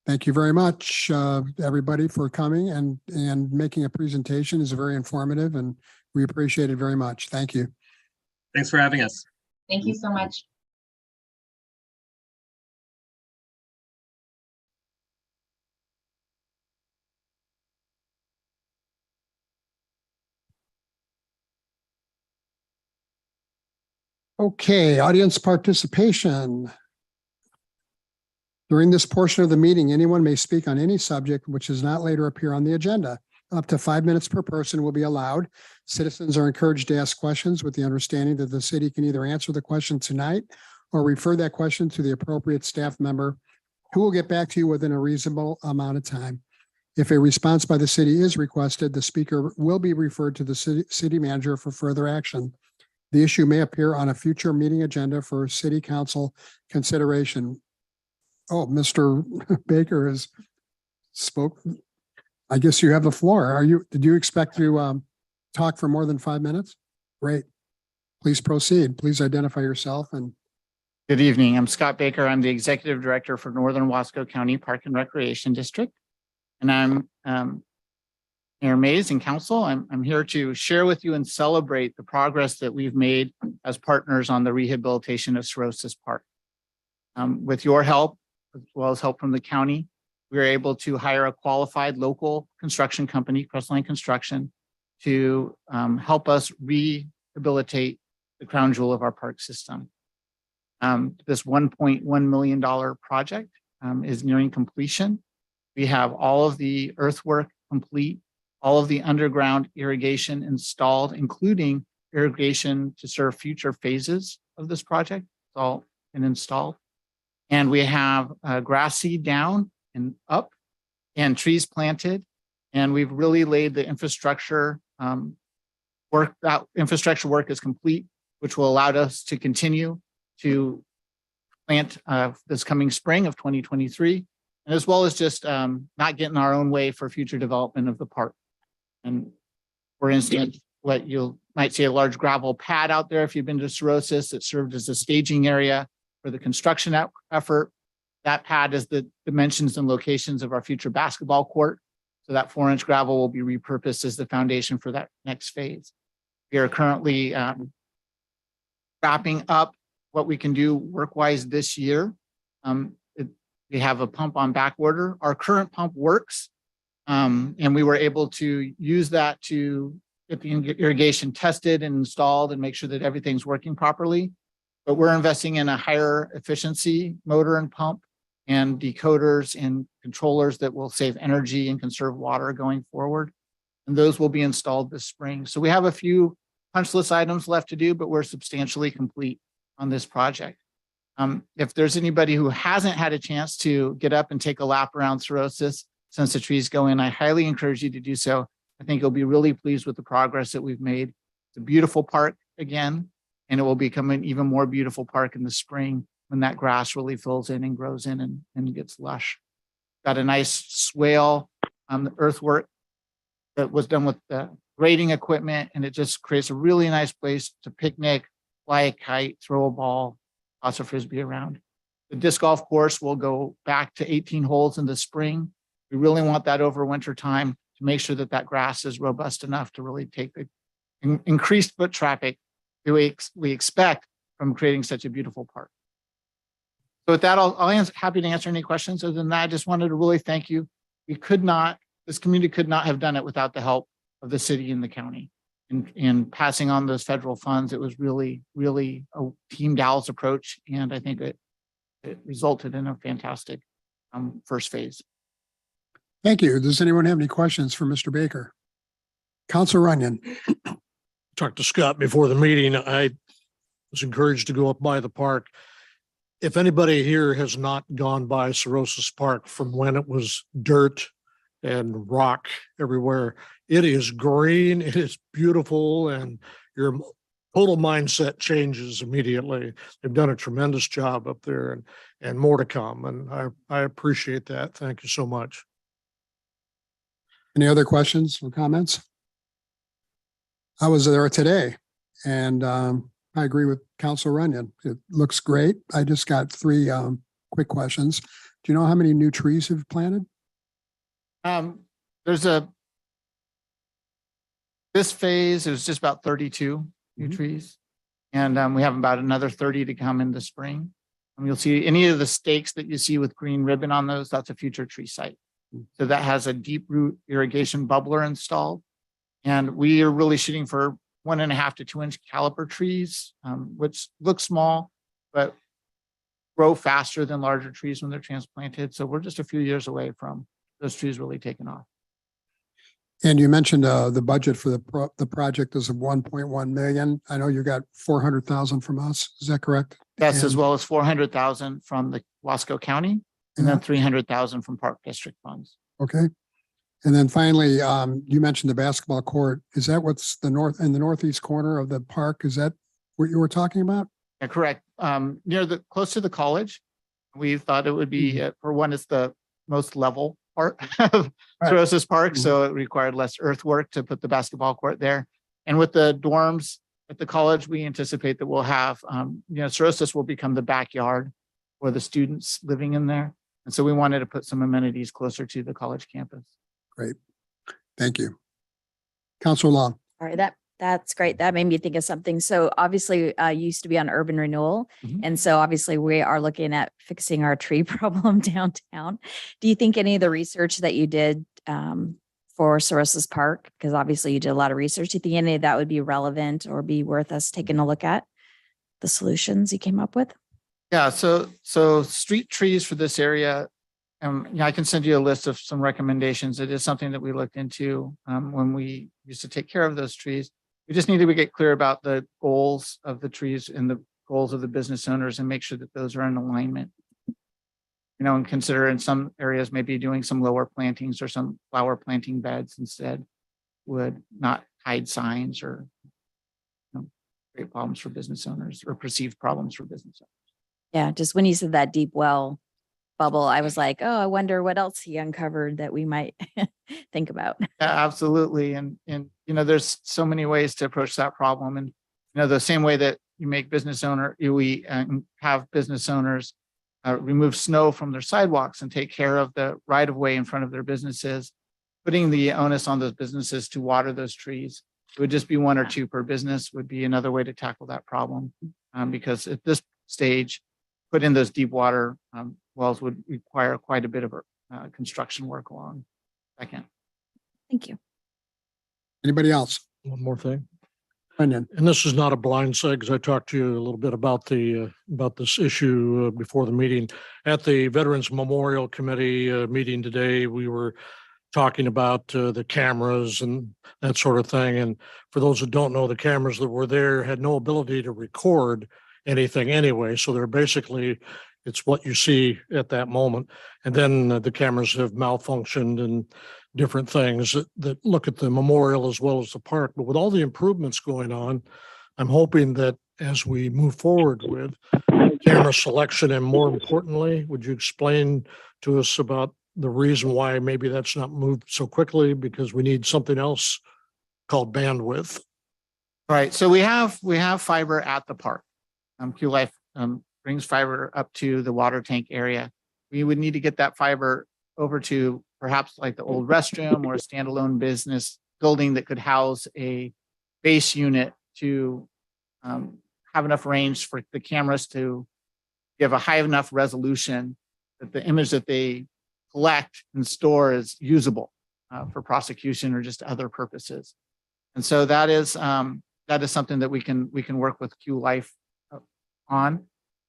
Thank you very much, everybody, for coming and making a presentation. Is very informative and we appreciate it very much. Thank you. Thanks for having us. Thank you so much. Okay, audience participation. During this portion of the meeting, anyone may speak on any subject which does not later appear on the agenda. Up to 5 minutes per person will be allowed. Citizens are encouraged to ask questions with the understanding that the city can either answer the question tonight or refer that question to the appropriate staff member who will get back to you within a reasonable amount of time. If a response by the city is requested, the speaker will be referred to the city manager for further action. The issue may appear on a future meeting agenda for city council consideration. Oh, Mr. Baker has spoke. I guess you have the floor. Did you expect to talk for more than 5 minutes? Great. Please proceed. Please identify yourself and. Good evening. I'm Scott Baker. I'm the Executive Director for Northern Wasco County Park and Recreation District. And I'm Mayor Mays and Council. I'm here to share with you and celebrate the progress that we've made as partners on the rehabilitation of Cirrhosis Park. With your help, as well as help from the county, we were able to hire a qualified local construction company, Crestline Construction, to help us rehabilitate the crown jewel of our park system. This $1.1 million project is nearing completion. We have all of the earthwork complete, all of the underground irrigation installed, including irrigation to serve future phases of this project. It's all been installed. And we have grass seed down and up and trees planted. And we've really laid the infrastructure work. That infrastructure work is complete, which will allow us to continue to plant this coming spring of 2023, and as well as just not get in our own way for future development of the park. And for instance, what you might see a large gravel pad out there if you've been to Cirrhosis, it served as a staging area for the construction effort. That pad is the dimensions and locations of our future basketball court. So that 4-inch gravel will be repurposed as the foundation for that next phase. We are currently wrapping up what we can do work-wise this year. We have a pump on back order. Our current pump works, and we were able to use that to get the irrigation tested and installed and make sure that everything's working properly. But we're investing in a higher efficiency motor and pump and decoders and controllers that will save energy and conserve water going forward. And those will be installed this spring. So we have a few punch list items left to do, but we're substantially complete on this project. If there's anybody who hasn't had a chance to get up and take a lap around Cirrhosis since the trees go in, I highly encourage you to do so. I think you'll be really pleased with the progress that we've made. It's a beautiful park again, and it will become an even more beautiful park in the spring when that grass really fills in and grows in and gets lush. Got a nice swale on the earthwork that was done with the grading equipment, and it just creates a really nice place to picnic, fly a kite, throw a ball, toss a frisbee around. The disc golf course will go back to 18 holes in the spring. We really want that over winter time to make sure that that grass is robust enough to really take the increased foot traffic that we expect from creating such a beautiful park. So with that, happy to answer any questions. Other than that, I just wanted to really thank you. This community could not have done it without the help of the city and the county. In passing on those federal funds, it was really, really a Team Dallas approach. And I think it resulted in a fantastic first phase. Thank you. Does anyone have any questions for Mr. Baker? Council Runyon. Talked to Scott before the meeting. I was encouraged to go up by the park. If anybody here has not gone by Cirrhosis Park from when it was dirt and rock everywhere, it is green, it is beautiful, and your total mindset changes immediately. They've done a tremendous job up there, and more to come. And I appreciate that. Thank you so much. Any other questions or comments? I was there today, and I agree with Council Runyon. It looks great. I just got three quick questions. Do you know how many new trees you've planted? This phase, it was just about 32 new trees. And we have about another 30 to come in the spring. And you'll see any of the stakes that you see with green ribbon on those, that's a future tree site. So that has a deep root irrigation bubbler installed. And we are really shooting for 1.5 to 2 inch caliper trees, which look small, but grow faster than larger trees when they're transplanted. So we're just a few years away from those trees really taking off. And you mentioned the budget for the project is of 1.1 million. I know you got 400,000 from us. Is that correct? That's And- as well as 400,000 from the Wasco County and then 300,000 from Park District funds. Okay. And then finally, you mentioned the basketball court. Is that what's in the northeast corner of the park? Is that what you were talking about? Yeah, correct. Close to the college. We thought it would be, for one, it's the most level part of Cirrhosis Park. So it required less earthwork to put the basketball court there. And with the dorms at the college, we anticipate that we'll have, Cirrhosis will become the backyard for the students living in there. And so we wanted to put some amenities closer to the college campus. Great. Thank you. Councilor Long. All right, that's great. That made me think of something. So obviously I used to be on urban renewal. And so obviously we are looking at fixing our tree problem downtown. Do you think any of the research that you did for Cirrhosis Park, because obviously you did a lot of research, do you think any of that would be relevant or be worth us taking a look at the solutions you came up with? Yeah, so street trees for this area, I can send you a list of some recommendations. It is something that we looked into when we used to take care of those trees. We just need to get clear about the goals of the trees and the goals of the business owners and make sure that those are in alignment. And consider in some areas, maybe doing some lower plantings or some flower planting beds instead would not hide signs or create problems for business owners or perceived problems for business owners. Yeah, just when you said that deep well bubble, I was like, oh, I wonder what else he uncovered that we might think about. Yeah, absolutely. And there's so many ways to approach that problem. And, the same way that you make we have business owners remove snow from their sidewalks and take care of the right of way in front of their businesses, putting the onus on those businesses to water those trees. It would just be 1 or 2 per business would be another way to tackle that problem. Because at this stage, put in those deep water wells would require quite a bit of construction work along. Second. Thank you. Anybody else? One more thing. Brendan. And this is not a blind side because I talked to you a little bit about about this issue before the meeting. At the Veterans Memorial Committee meeting today, we were talking about the cameras and that sort of thing. And for those who don't know, the cameras that were there had no ability to record anything anyway. So they're basically, it's what you see at that moment. And then the cameras have malfunctioned and different things that look at the memorial as well as the park. But with all the improvements going on, I'm hoping that as we move forward with camera selection, and more importantly, would you explain to us about the reason why maybe that's not moved so quickly, because we need something else called bandwidth. Right, so we have fiber at the park. Q Life brings fiber up to the water tank area. We would need to get that fiber over to perhaps like the old restroom or a standalone business building that could house a base unit to have enough range for the cameras to give a high enough resolution that the image that they collect and store is usable for prosecution or just other purposes. And so that is something that we can work with Q Life on.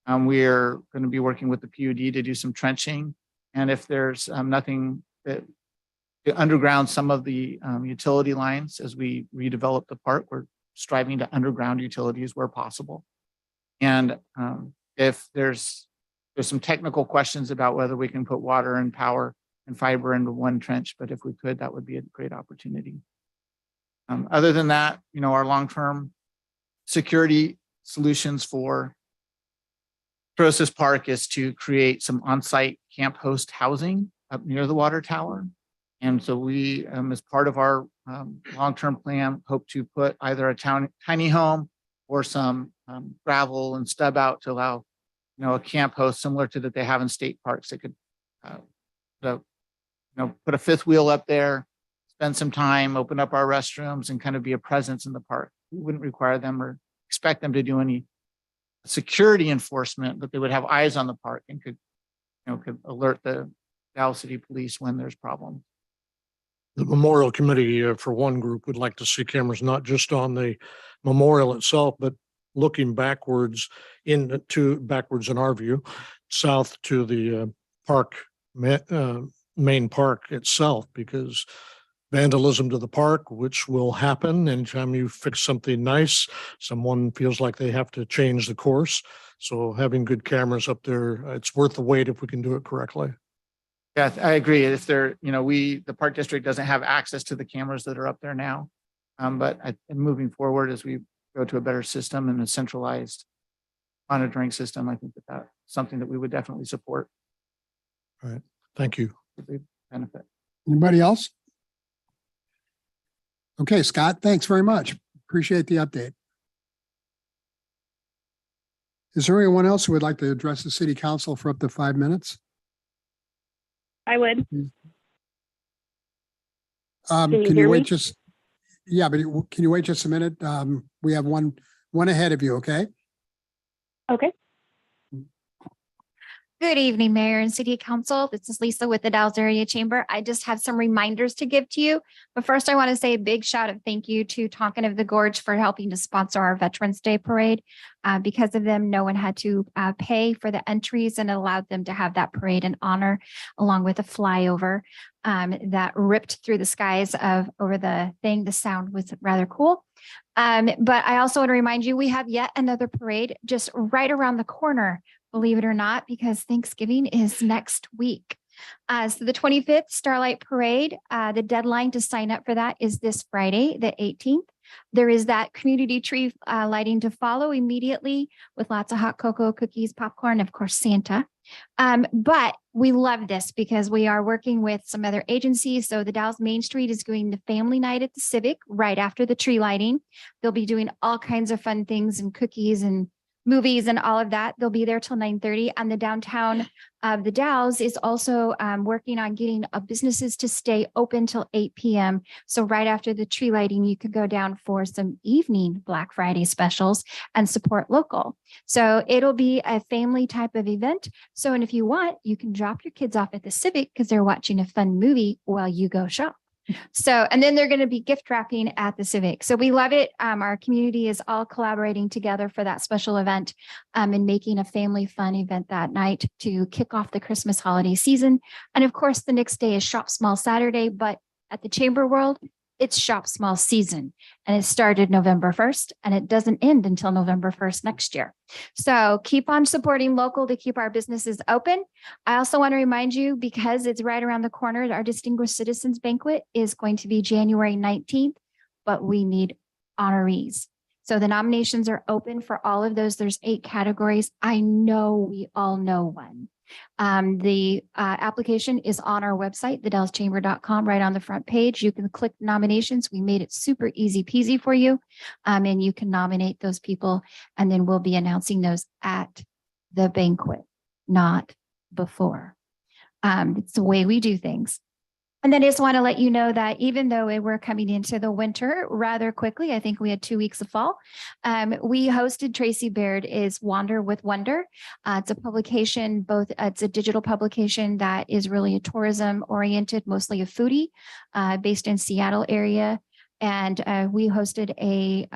We're going to be working with the PUD to do some trenching. And if there's nothing that to underground some of the utility lines as we redevelop the park, we're striving to underground utilities where possible. And if there's some technical questions about whether we can put water and power and fiber into one trench, but if we could, that would be a great opportunity. Other than that, our long-term security solutions for Cirrhosis Park is to create some on-site camp host housing up near the water tower. And so we, as part of our long-term plan, hope to put either a tiny home or some gravel and stub out to allow, a camp host similar to that they have in state parks that could, put a fifth wheel up there, spend some time, open up our restrooms, and kind of be a presence in the park. We wouldn't require them or expect them to do any security enforcement, but they would have eyes on the park and could alert the Dallas City Police when there's problems. The Memorial Committee, for one group, would like to see cameras not just on the memorial itself, but looking backwards in our view, south to the park, main park itself, because vandalism to the park, which will happen anytime you fix something nice, someone feels like they have to change the course. So having good cameras up there, it's worth the wait if we can do it correctly. Yeah, I agree. If the park district doesn't have access to the cameras that are up there now. But moving forward, as we go to a better system and a centralized monitoring system, I think that's something that we would definitely support. All right. Thank you. Benefit. Anybody else? Okay, Scott, thanks very much. Appreciate the update. Is there anyone else who would like to address the city council for up to 5 minutes? I would. Can you wait just, yeah, but can you wait just a minute? We have one ahead of you, okay? Okay. Good evening, Mayor and City Council. This is Lisa with the Dalles Area Chamber. I just have some reminders to give to you. But first, I want to say a big shout out thank you to Tonkin of the Gorge for helping to sponsor our Veterans Day Parade. Because of them, no one had to pay for the entries and allowed them to have that parade in honor, along with a flyover that ripped through the skies over the thing. The sound was rather cool. But I also want to remind you, we have yet another parade just right around the corner, believe it or not, because Thanksgiving is next week. So the 25th Starlight Parade, the deadline to sign up for that is this Friday, the 18th. There is that community tree lighting to follow immediately with lots of hot cocoa, cookies, popcorn, of course, Santa. But we love this because we are working with some other agencies. So the Dalles Main Street is doing the family night at the Civic right after the tree lighting. They'll be doing all kinds of fun things and cookies and movies and all of that. They'll be there till 9:30. And the downtown of the Dalles is also working on getting businesses to stay open till 8 p.m. So right after the tree lighting, you could go down for some evening Black Friday specials and support local. So it'll be a family type of event. So, and if you want, you can drop your kids off at the Civic because they're watching a fun movie while you go shop. So, and then they're going to be gift wrapping at the Civic. So we love it. Our community is all collaborating together for that special event and making a family fun event that night to kick off the Christmas holiday season. And of course, the next day is Shop Small Saturday, but at the Chamber World, it's Shop Small season. And it started November 1st and it doesn't end until November 1st next year. So keep on supporting local to keep our businesses open. I also want to remind you, because it's right around the corner, our Distinguished Citizens Banquet is going to be January 19th, but we need honorees. So the nominations are open for all of those. There's 8 categories. I know we all know one. The application is on our website, thedalleschamber.com, right on the front page. You can click nominations. We made it super easy peasy for you. And you can nominate those people, and then we'll be announcing those at the banquet, not before. It's the way we do things. And then I just want to let you know that even though we're coming into the winter rather quickly, I think we had 2 weeks of fall. We hosted Tracy Baird is Wander with Wonder. It's a publication, it's a digital publication that is really a tourism oriented, mostly a foodie, based in Seattle area. And we hosted a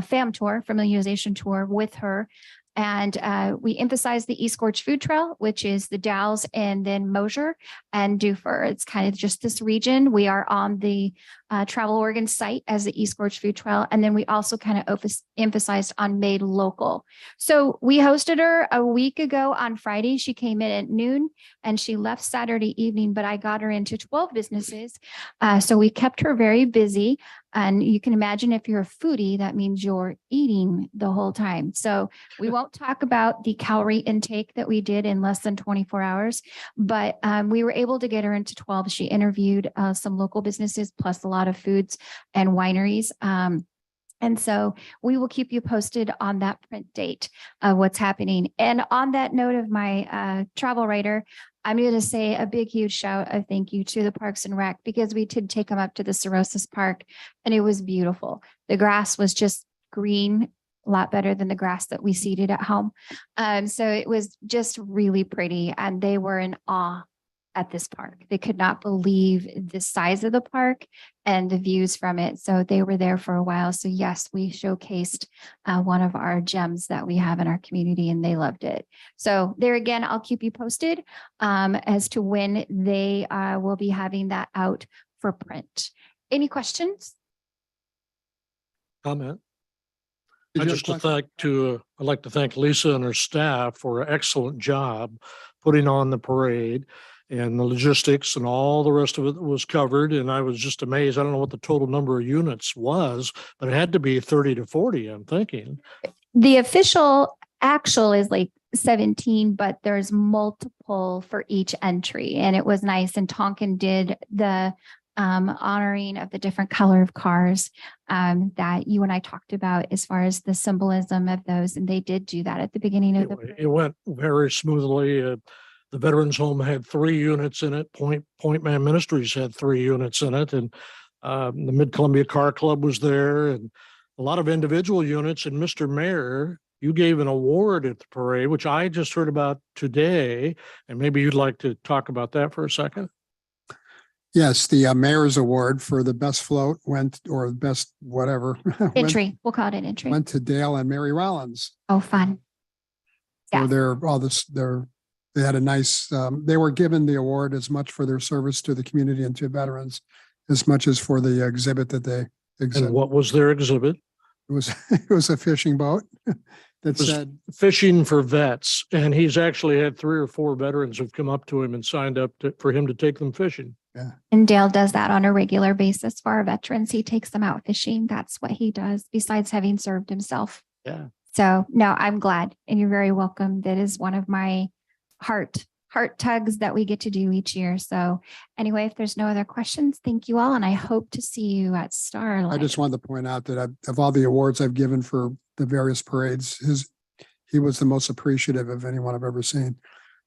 FAM tour, familiarization tour with her. And we emphasized the East Gorge Food Trail, which is the Dalles and then Mosier and Dufur. It's kind of just this region. We are on the Travel Oregon site as the East Gorge Food Trail. And then we also kind of emphasized on made local. So we hosted her a week ago on Friday. She came in at noon and she left Saturday evening, but I got her into 12 businesses. So we kept her very busy. And you can imagine if you're a foodie, that means you're eating the whole time. So we won't talk about the calorie intake that we did in less than 24 hours, but we were able to get her into 12. She interviewed some local businesses, plus a lot of foods and wineries. And so we will keep you posted on that print date of what's happening. And on that note of my travel writer, I'm going to say a big, huge shout of thank you to the Parks and Rec, because we did take them up to the Cirrhosis Park and it was beautiful. The grass was just green, a lot better than the grass that we seeded at home. So it was just really pretty and they were in awe at this park. They could not believe the size of the park and the views from it. So they were there for a while. So yes, we showcased one of our gems that we have in our community and they loved it. So there again, I'll keep you posted as to when they will be having that out for print. Any questions? Comment. Did I'd you have I'd like to thank Lisa and her staff for an excellent job putting on the parade and the logistics and all the rest of it was covered. And I was just amazed. I don't know what the total number of units was, but it had to be 30 to 40, I'm thinking. The official actual is like 17, but there's multiple for each entry. And it was nice. And Tonkin did the honoring of the different color of cars that you and I talked about as far as the symbolism of those. And they did do that at the beginning of the parade. It went very smoothly. The Veterans Home had 3 units in it. Point Man Ministries had 3 units in it. And the Mid-Columbia Car Club was there and a lot of individual units. And Mr. Mayor, you gave an award at the parade, which I just heard about today. And maybe you'd like to talk about that for a second. Yes, the Mayor's Award for the best float went, or best whatever. Entry, we'll call it an entry. Went to Dale and Mary Rollins. Oh, fun. For they had a nice, they were given the award as much for their service to the community and to veterans, as much as for the exhibit that they exhibit. And what was their exhibit? It was a fishing boat that Was said, fishing for vets. And he's actually had 3 or 4 veterans who've come up to him and signed up for him to take them fishing. yeah. And Dale does that on a regular basis for our veterans. He takes them out fishing. That's what he does besides having served himself. Yeah. So no, I'm glad and you're very welcome. That is one of my heart tugs that we get to do each year. So anyway, if there's no other questions, thank you all. And I hope to see you at Starlight. I just wanted to point out that of all the awards I've given for the various parades, he was the most appreciative of anyone I've ever seen.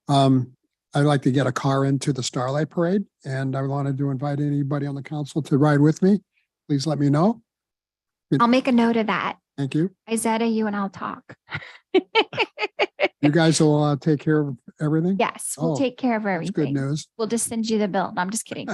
I'd like to get a car into the Starlight Parade, and I wanted to invite anybody on the council to ride with me. Please let me know. I'll make a note of that. Thank you. Izetta, you and I'll talk. You guys will take care of everything? Yes, we'll Oh, take care of That's everything. good news. We'll just send you the bill. No, I'm just kidding.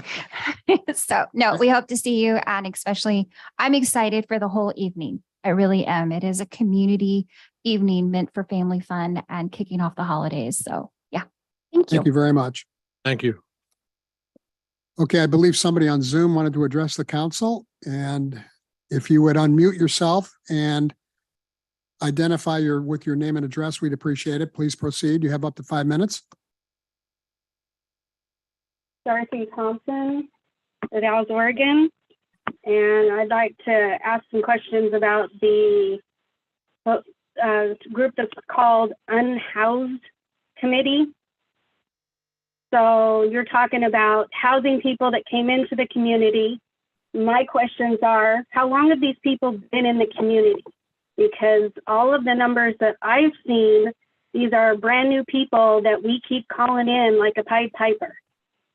So no, we hope to see you. And especially I'm excited for the whole evening. I really am. It is a community evening meant for family fun and kicking off the holidays. So yeah, thank you. Thank you very much. Thank you. Okay, I believe somebody on Zoom wanted to address the council, and if you would unmute yourself and identify with your name and address, we'd appreciate it. Please proceed. You have up to 5 minutes. Dorothy Thompson, Dalles, Oregon. And I'd like to ask some questions about the group that's called Unhoused Committee. So you're talking about housing people that came into the community. My questions are, how long have these people been in the community? Because all of the numbers that I've seen, these are brand new people that we keep calling in like a Pied Piper.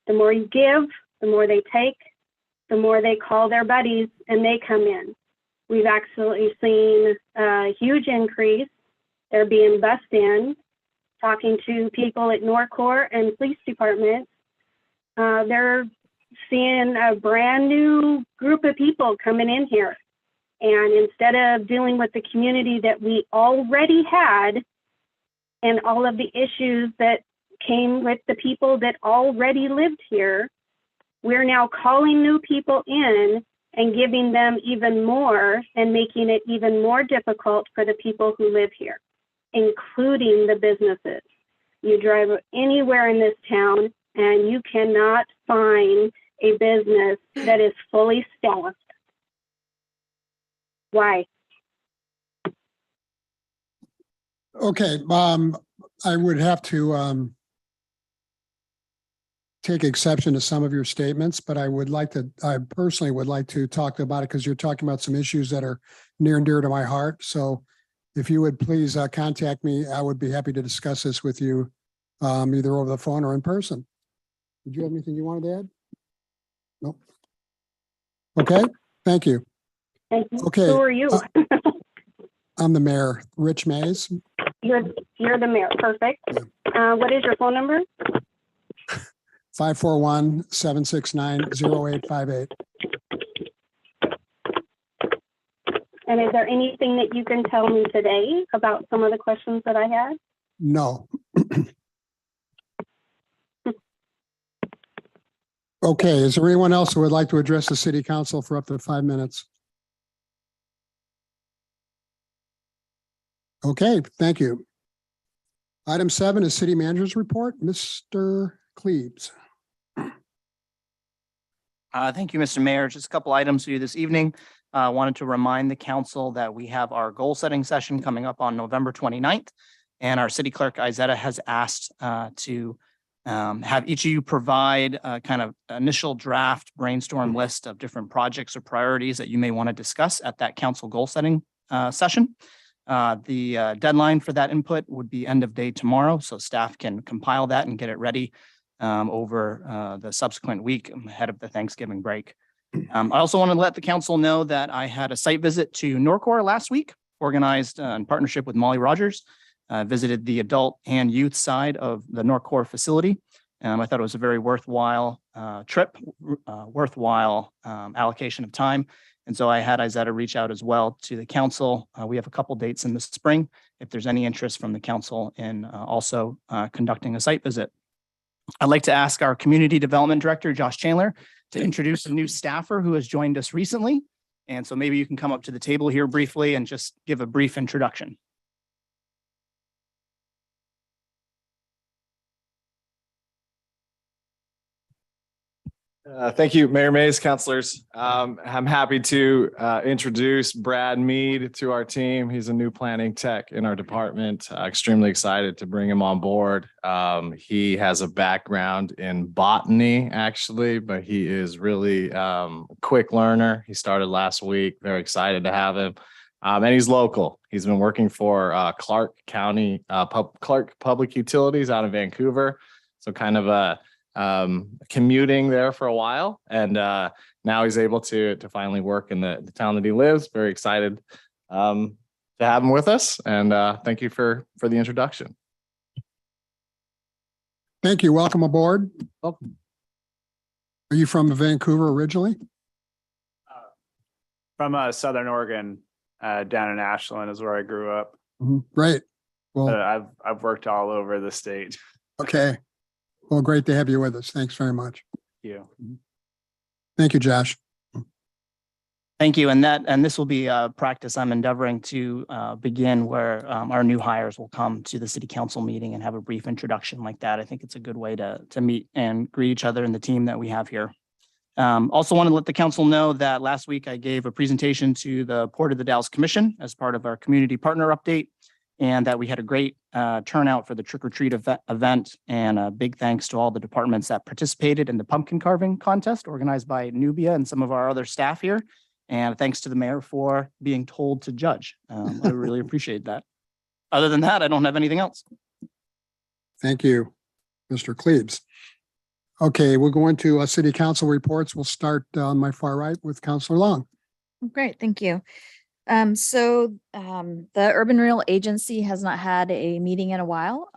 The more you give, the more they take, the more they call their buddies and they come in. We've actually seen a huge increase. They're being bussed in, talking to people at Norcor and police departments. They're seeing a brand new group of people coming in here. And instead of dealing with the community that we already had and all of the issues that came with the people that already lived here, we're now calling new people in and giving them even more and making it even more difficult for the people who live here, including the businesses. You drive anywhere in this town and you cannot find a business that is fully staffed. Why? Okay, I would have to take exception to some of your statements, but I personally would like to talk about it because you're talking about some issues that are near and dear to my heart. So if you would please contact me, I would be happy to discuss this with you either over the phone or in person. Did you have anything you wanted to add? Nope. Okay, thank you. Thank you. Okay. Who are you? I'm the mayor, Rich Mays. You're the mayor. Perfect. What is your phone number? 541-769-0858. And is there anything that you can tell me today about some of the questions that I had? No. Okay, is there anyone else who would like to address the city council for up to 5 minutes? Okay, thank you. Item 7 is city manager's report. Mr. Cleaves. Thank you, Mr. Mayor. Just a couple items for you this evening. Wanted to remind the council that we have our goal setting session coming up on November 29th. And our city clerk, Izetta, has asked to have each of you provide a kind of initial draft brainstorm list of different projects or priorities that you may want to discuss at that council goal setting session. The deadline for that input would be end of day tomorrow, so staff can compile that and get it ready over the subsequent week ahead of the Thanksgiving break. I also want to let the council know that I had a site visit to Norcor last week, organized in partnership with Molly Rogers. Visited the adult and youth side of the Norcor facility. I thought it was a very worthwhile trip, worthwhile allocation of time. And so I had Izetta reach out as well to the council. We have a couple dates in the spring, if there's any interest from the council in also conducting a site visit. I'd like to ask our community development director, Josh Chandler, to introduce a new staffer who has joined us recently. And so maybe you can come up to the table here briefly and just give a brief introduction. Thank you, Mayor Mays, councilors. I'm happy to introduce Brad Mead to our team. He's a new planning tech in our department. Extremely excited to bring him on board. He has a background in botany, actually, but he is really a quick learner. He started last week. Very excited to have him. And he's local. He's been working for Clark County, Clark Public Utilities out of Vancouver. So kind of commuting there for a while, and now he's able to finally work in the town that he lives. Very excited to have him with us, and thank you for the introduction. Thank you. Welcome aboard. Welcome. Are you from Vancouver originally? From Southern Oregon, down in Ashland is where I grew up. Great. Well, I've worked all over the state. Okay. Well, great to have you with us. Thanks very much. Thank you. Thank you, Josh. Thank you. And this will be a practice I'm endeavoring to begin where our new hires will come to the city council meeting and have a brief introduction like that. I think it's a good way to meet and greet each other and the team that we have here. Also want to let the council know that last week I gave a presentation to the Port of the Dalles Commission as part of our community partner update. and that we had a great turnout for the trick or treat event. And a big thanks to all the departments that participated in the pumpkin carving contest organized by Nubia and some of our other staff here. And thanks to the mayor for being told to judge. I really appreciate that. Other than that, I don't have anything else. Thank you, Mr. Klebs. Okay, we'll go into city council reports. We'll start on my far right with Councilor Long. Great, thank you. The Urban Renewal Agency has not had a meeting in a while.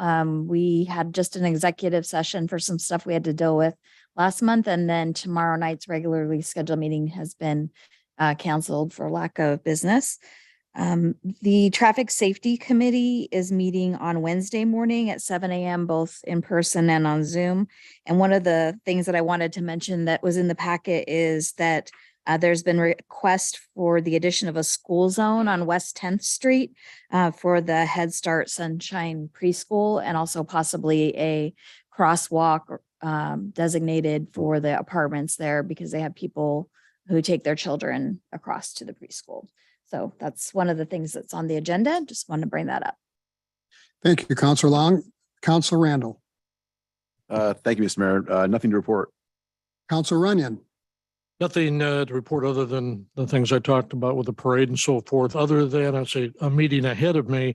We had just an executive session for some stuff we had to deal with last month, and then tomorrow night's regularly scheduled meeting has been canceled for lack of business. The Traffic Safety Committee is meeting on Wednesday morning at 7 a.m., both in person and on Zoom. And one of the things that I wanted to mention that was in the packet is that there's been request for the addition of a school zone on West 10th Street for the Head Start Sunshine Preschool, and also possibly a crosswalk designated for the apartments there because they have people who take their children across to the preschool. So that's one of the things that's on the agenda. Just wanted to bring that up. Thank you, Councilor Long. Councilor Randall. Thank you, Mr. Mayor. Nothing to report. Councilor Runyon. Nothing to report other than the things I talked about with the parade and so forth, other than I say a meeting ahead of me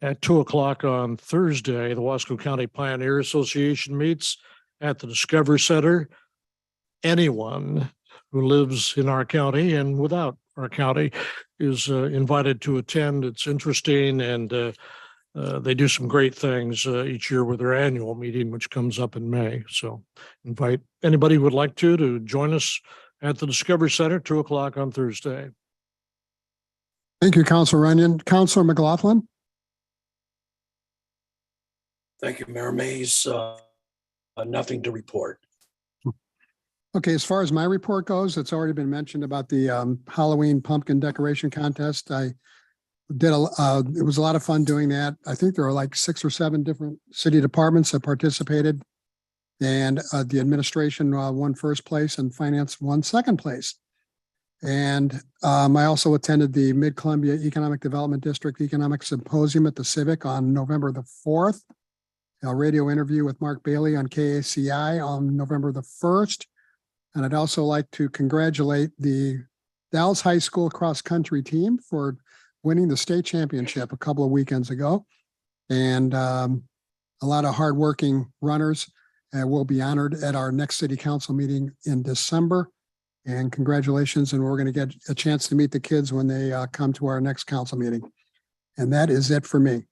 at 2:00 on Thursday. The Wasco County Pioneer Association meets at the Discovery Center. Anyone who lives in our county and without our county is invited to attend. It's interesting, and they do some great things each year with their annual meeting, which comes up in May. So invite anybody who would like to join us at the Discovery Center, 2:00 on Thursday. Thank you, Councilor Runyon. Councilor McLaughlin. Thank you, Mayor Mays. Nothing to report. Okay, as far as my report goes, it's already been mentioned about the Halloween pumpkin decoration contest. I did it was a lot of fun doing that. I think there are like 6 or 7 different city departments that participated, and the administration won first place and finance won second place. And I also attended the Mid-Columbia Economic Development District Economic Symposium at the Civic on November the 4th. A radio interview with Mark Bailey on KACI on November the 1st. And I'd also like to congratulate the Dallas High School cross-country team for winning the state championship a couple of weekends ago. And a lot of hardworking runners will be honored at our next city council meeting in December. And congratulations, and we're going to get a chance to meet the kids when they come to our next council meeting. And that is it for me.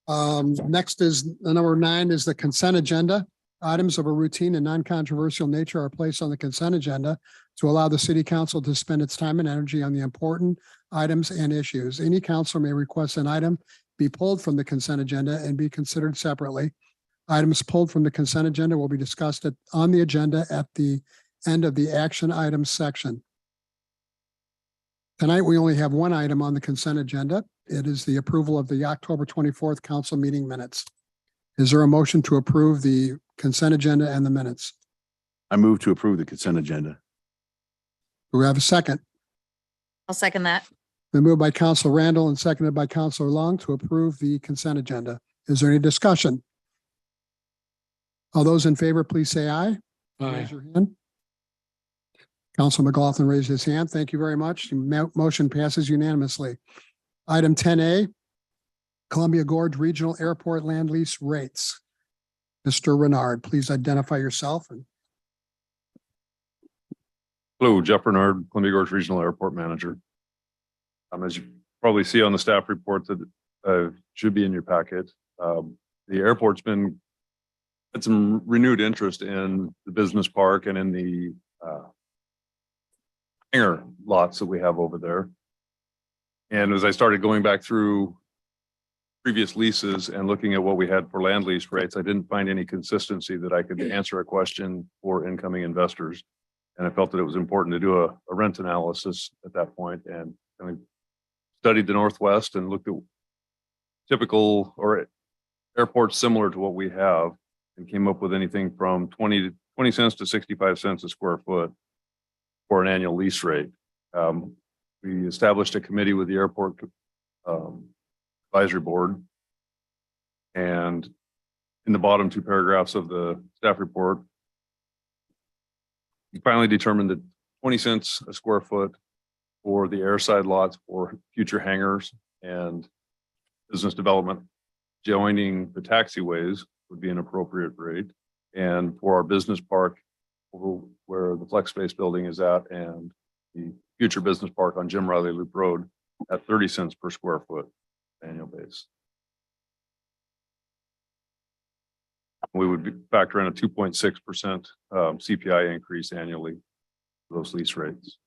Next is number 9 is the consent agenda. Items of a routine and non-controversial nature are placed on the consent agenda to allow the city council to spend its time and energy on the important items and issues. Any councilor may request an item be pulled from the consent agenda and be considered separately. Items pulled from the consent agenda will be discussed on the agenda at the end of the action items section. Tonight, we only have one item on the consent agenda. It is the approval of the October 24th council meeting minutes. Is there a motion to approve the consent agenda and the minutes? I move to approve the consent agenda. Do we have a second? I'll second that. Been moved by Councilor Randall and seconded by Councilor Long to approve the consent agenda. Is there any discussion? All those in favor, please say aye. Raise your hand. Councilor McLaughlin raised his hand. Thank you very much. Motion passes unanimously. Item 10A, Columbia Gorge Regional Airport Land Lease Rates. Mr. Renard, please identify yourself. Hello, Jeff Renard, Columbia Gorge Regional Airport Manager. As you probably see on the staff report that should be in your packet, the airport's had some renewed interest in the business park and in the hangar lots that we have over there. And as I started going back through previous leases and looking at what we had for land lease rates, I didn't find any consistency that I could answer a question for incoming investors. And I felt that it was important to do a rent analysis at that point, and kind of studied the Northwest and looked at typical or airports similar to what we have, and came up with anything from 20 cents to 65 cents a square foot for an annual lease rate. We established a committee with the airport advisory board. And in the bottom two paragraphs of the staff report, we finally determined that 20 cents a square foot for the airside lots for future hangars and business development joining the taxiways would be an appropriate rate. And for our business park, where the flex space building is at, and the future business park on Jim Riley Loop Road at 30 cents per square foot annual base. We would factor in a 2.6% CPI increase annually for those lease rates.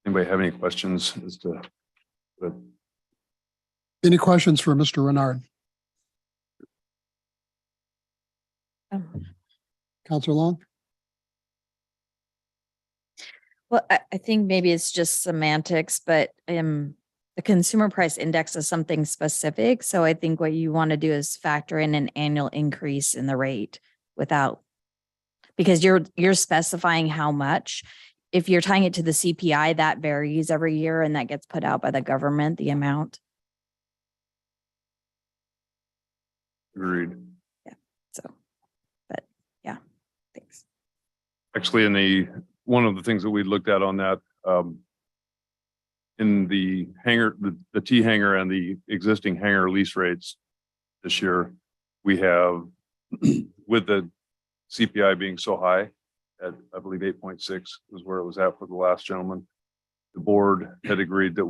Anybody have any questions as to the Any questions for Mr. Renard? Counselor Long? Well, I think maybe it's just semantics, but the consumer price index is something specific. So I think what you want to do is factor in an annual increase in the rate without, because you're specifying how much. If you're tying it to the CPI, that varies every year and that gets put out by the government, the amount. agreed? So, but yeah, thanks. Actually, one of the things that we looked at on that, in the hangar, the T hangar and the existing hangar lease rates this year, we have, with the CPI being so high at, I believe 8.6 is where it was at for the last gentleman. The board had agreed that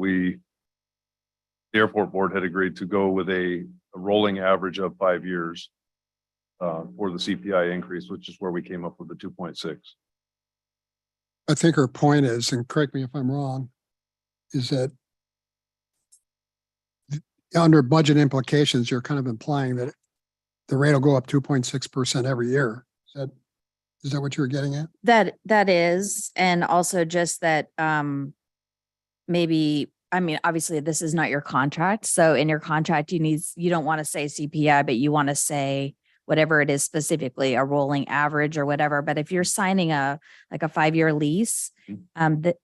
the airport board had agreed to go with a rolling average of 5 years for the CPI increase, which is where we came up with the 2.6. I think her point is, and correct me if I'm wrong, is that under budget implications, you're kind of implying that the rate will go up 2.6% every year. Is that what you were getting at? That is, and also just that maybe, I mean, obviously this is not your contract. So in your contract, you don't want to say CPI, but you want to say whatever it is specifically, a rolling average or whatever. But if you're signing a 5-year lease, that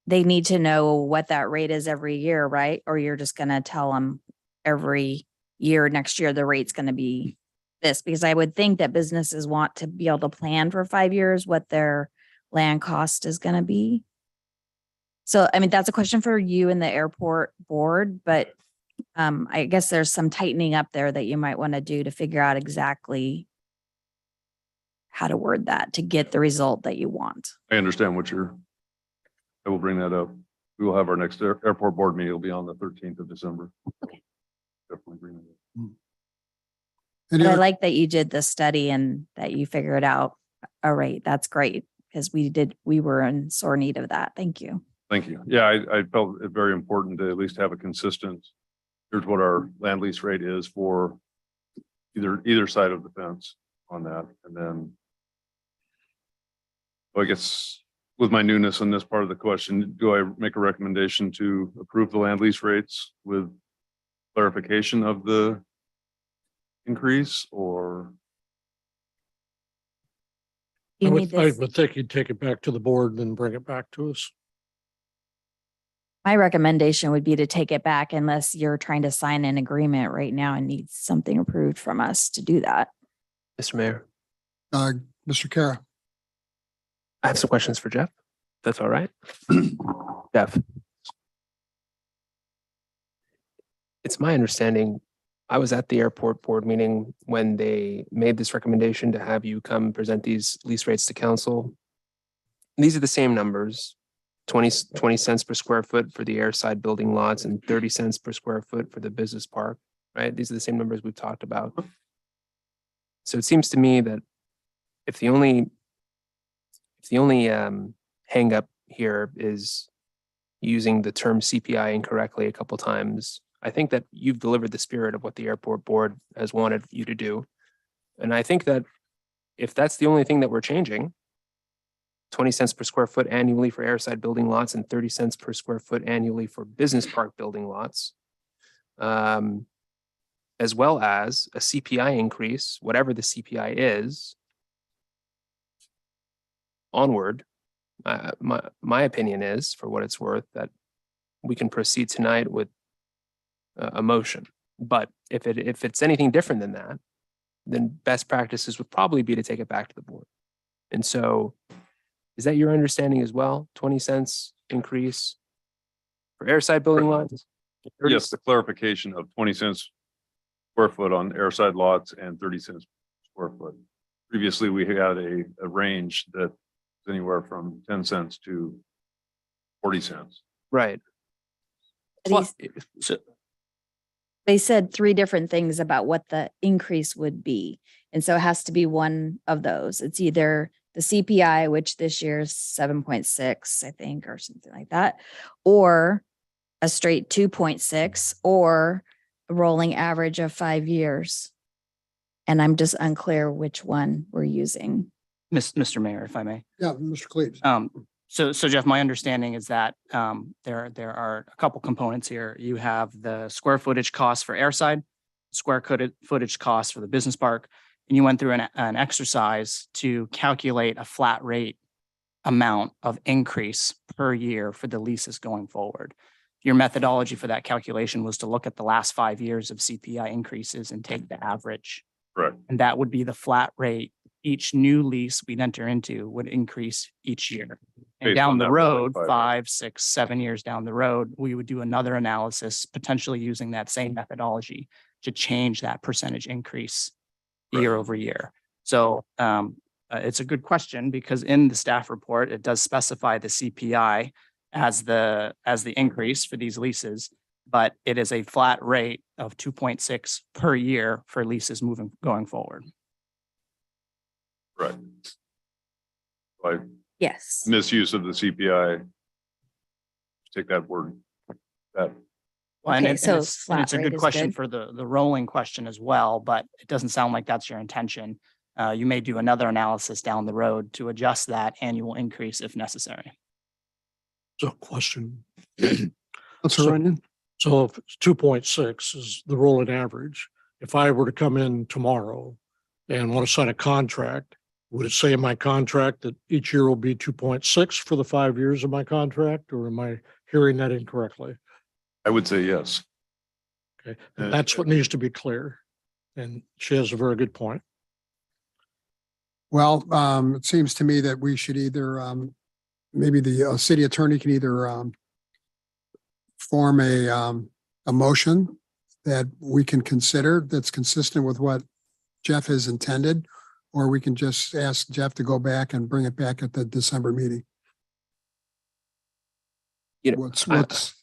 they need to know what that rate is every year, right? Or you're just going to tell them every year, next year, the rate's going to be this, because I would think that businesses want to be able to plan for 5 years, what their land cost is going to be. So, I mean, that's a question for you and the airport board, but I guess there's some tightening up there that you might want to do to figure out exactly how to word that to get the result that you want. I understand I will bring that up. We will have our next airport board meeting. It'll be on the 13th of December. Okay. Definitely bring it up. But I like that you did the study and that you figured out a rate. That's great, because we were in sore need of that. Thank you. Thank you. Yeah, I felt it very important to at least have a consistent, here's what our land lease rate is for either side of the fence on that. And then I guess with my newness in this part of the question, do I make a recommendation to approve the land lease rates with clarification of the increase, or? I would think you'd take it back to the board and then bring it back to us. My recommendation would be to take it back unless you're trying to sign an agreement right now and need something approved from us to do that. Mr. Mayor, Mr. Kara. I have some questions for Jeff. That's all right. Jeff. It's my understanding, I was at the airport board meeting when they made this recommendation to have you come present these lease rates to council. And these are the same numbers, 20 cents per square foot for the airside building lots and 30 cents per square foot for the business park, right? These are the same numbers we've talked about. So it seems to me that if the only hang up here is using the term CPI incorrectly a couple times, I think that you've delivered the spirit of what the airport board has wanted you to do. And I think that if that's the only thing that we're changing, 20 cents per square foot annually for airside building lots and 30 cents per square foot annually for business park building lots, as well as a CPI increase, whatever the CPI is, onward, my opinion is, for what it's worth, that we can proceed tonight with a motion. But if it's anything different than that, then best practices would probably be to take it back to the board. And so, is that your understanding as well? 20 cents increase for airside building lots? Yes, the clarification of 20 cents square foot on airside lots and 30 cents square foot. Previously, we had a range that was anywhere from 10 cents to 40 cents. Right. They said three different things about what the increase would be. And so it has to be one of those. It's either the CPI, which this year is 7.6, I think, or something like that, or a straight 2.6, or a rolling average of 5 years. And I'm just unclear which one we're using. Mr. Mayor, if I may. Yeah, Mr. Cleaves. So Jeff, my understanding is that there are a couple components here. You have the square footage cost for airside, square footage cost for the business park, and you went through an exercise to calculate a flat rate amount of increase per year for the leases going forward. Your methodology for that calculation was to look at the last 5 years of CPI increases and take the average. Correct. And that would be the flat rate. Each new lease we'd enter into would increase each year. And Based down on the that road, 5 years. 5, 6, 7 years down the road, we would do another analysis, potentially using that same methodology to change that percentage increase year over year. So it's a good question, because in the staff report, it does specify the CPI as the increase for these leases, but it is a flat rate of 2.6 per year for leases going forward. Right. By Yes. misuse of the CPI. Take that word. That. Well, and Okay, it's so and flat it's a rate good is question good. for the rolling question as well, but it doesn't sound like that's your intention. You may do another analysis down the road to adjust that annual increase if necessary. So question. Let's So- run in. So if it's 2.6 is the rolling average, if I were to come in tomorrow and want to sign a contract, would it say in my contract that each year will be 2.6 for the 5 years of my contract, or am I hearing that incorrectly? I would say yes. Okay, and that's what needs to be clear. And she has a very good point. Well, it seems to me that we should either, maybe the city attorney can either form a motion that we can consider that's consistent with what Jeff has intended, or we can just ask Jeff to go back and bring it back at the December meeting. You know, What's,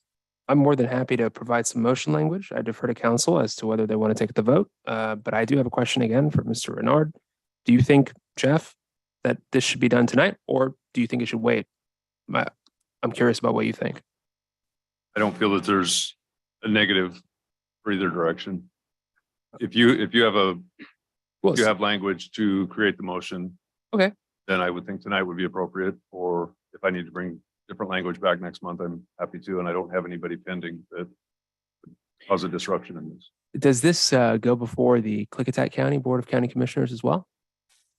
I'm more than happy to provide some motion language. I defer to council as to whether they want to take the vote. But I do have a question again for Mr. Renard. Do you think, Jeff, that this should be done tonight, or do you think it should wait? I'm curious about what you think. I don't feel that there's a negative for either direction. If you have language to create the motion. Okay. Then I would think tonight would be appropriate, or if I need to bring different language back next month, I'm happy to, and I don't have anybody pending that would cause a disruption in this. Does this go before the Clickitat County Board of County Commissioners as well?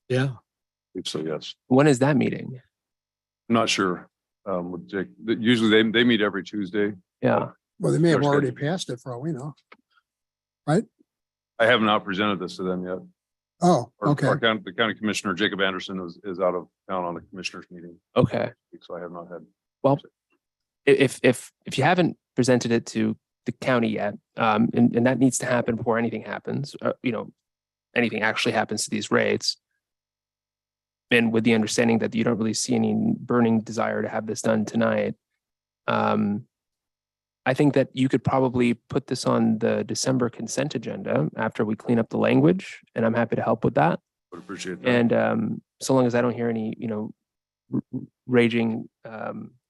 Yeah. So yes, When is that meeting? I'm not sure. With Jake, usually they meet every Tuesday. Yeah. well, they may have Their already schedule. passed it for all we know. Right? I have not presented this to them yet. Oh, Our- okay. the county commissioner, Jacob Anderson, is out of town on the commissioners meeting. Okay. So I have not had. Well, if you haven't presented it to the county yet, and that needs to happen before anything happens, anything actually happens to these rates. And with the understanding that you don't really see any burning desire to have this done tonight, I think that you could probably put this on the December consent agenda after we clean up the language, and I'm happy to help with that. Would appreciate that. And so long as I don't hear any, raging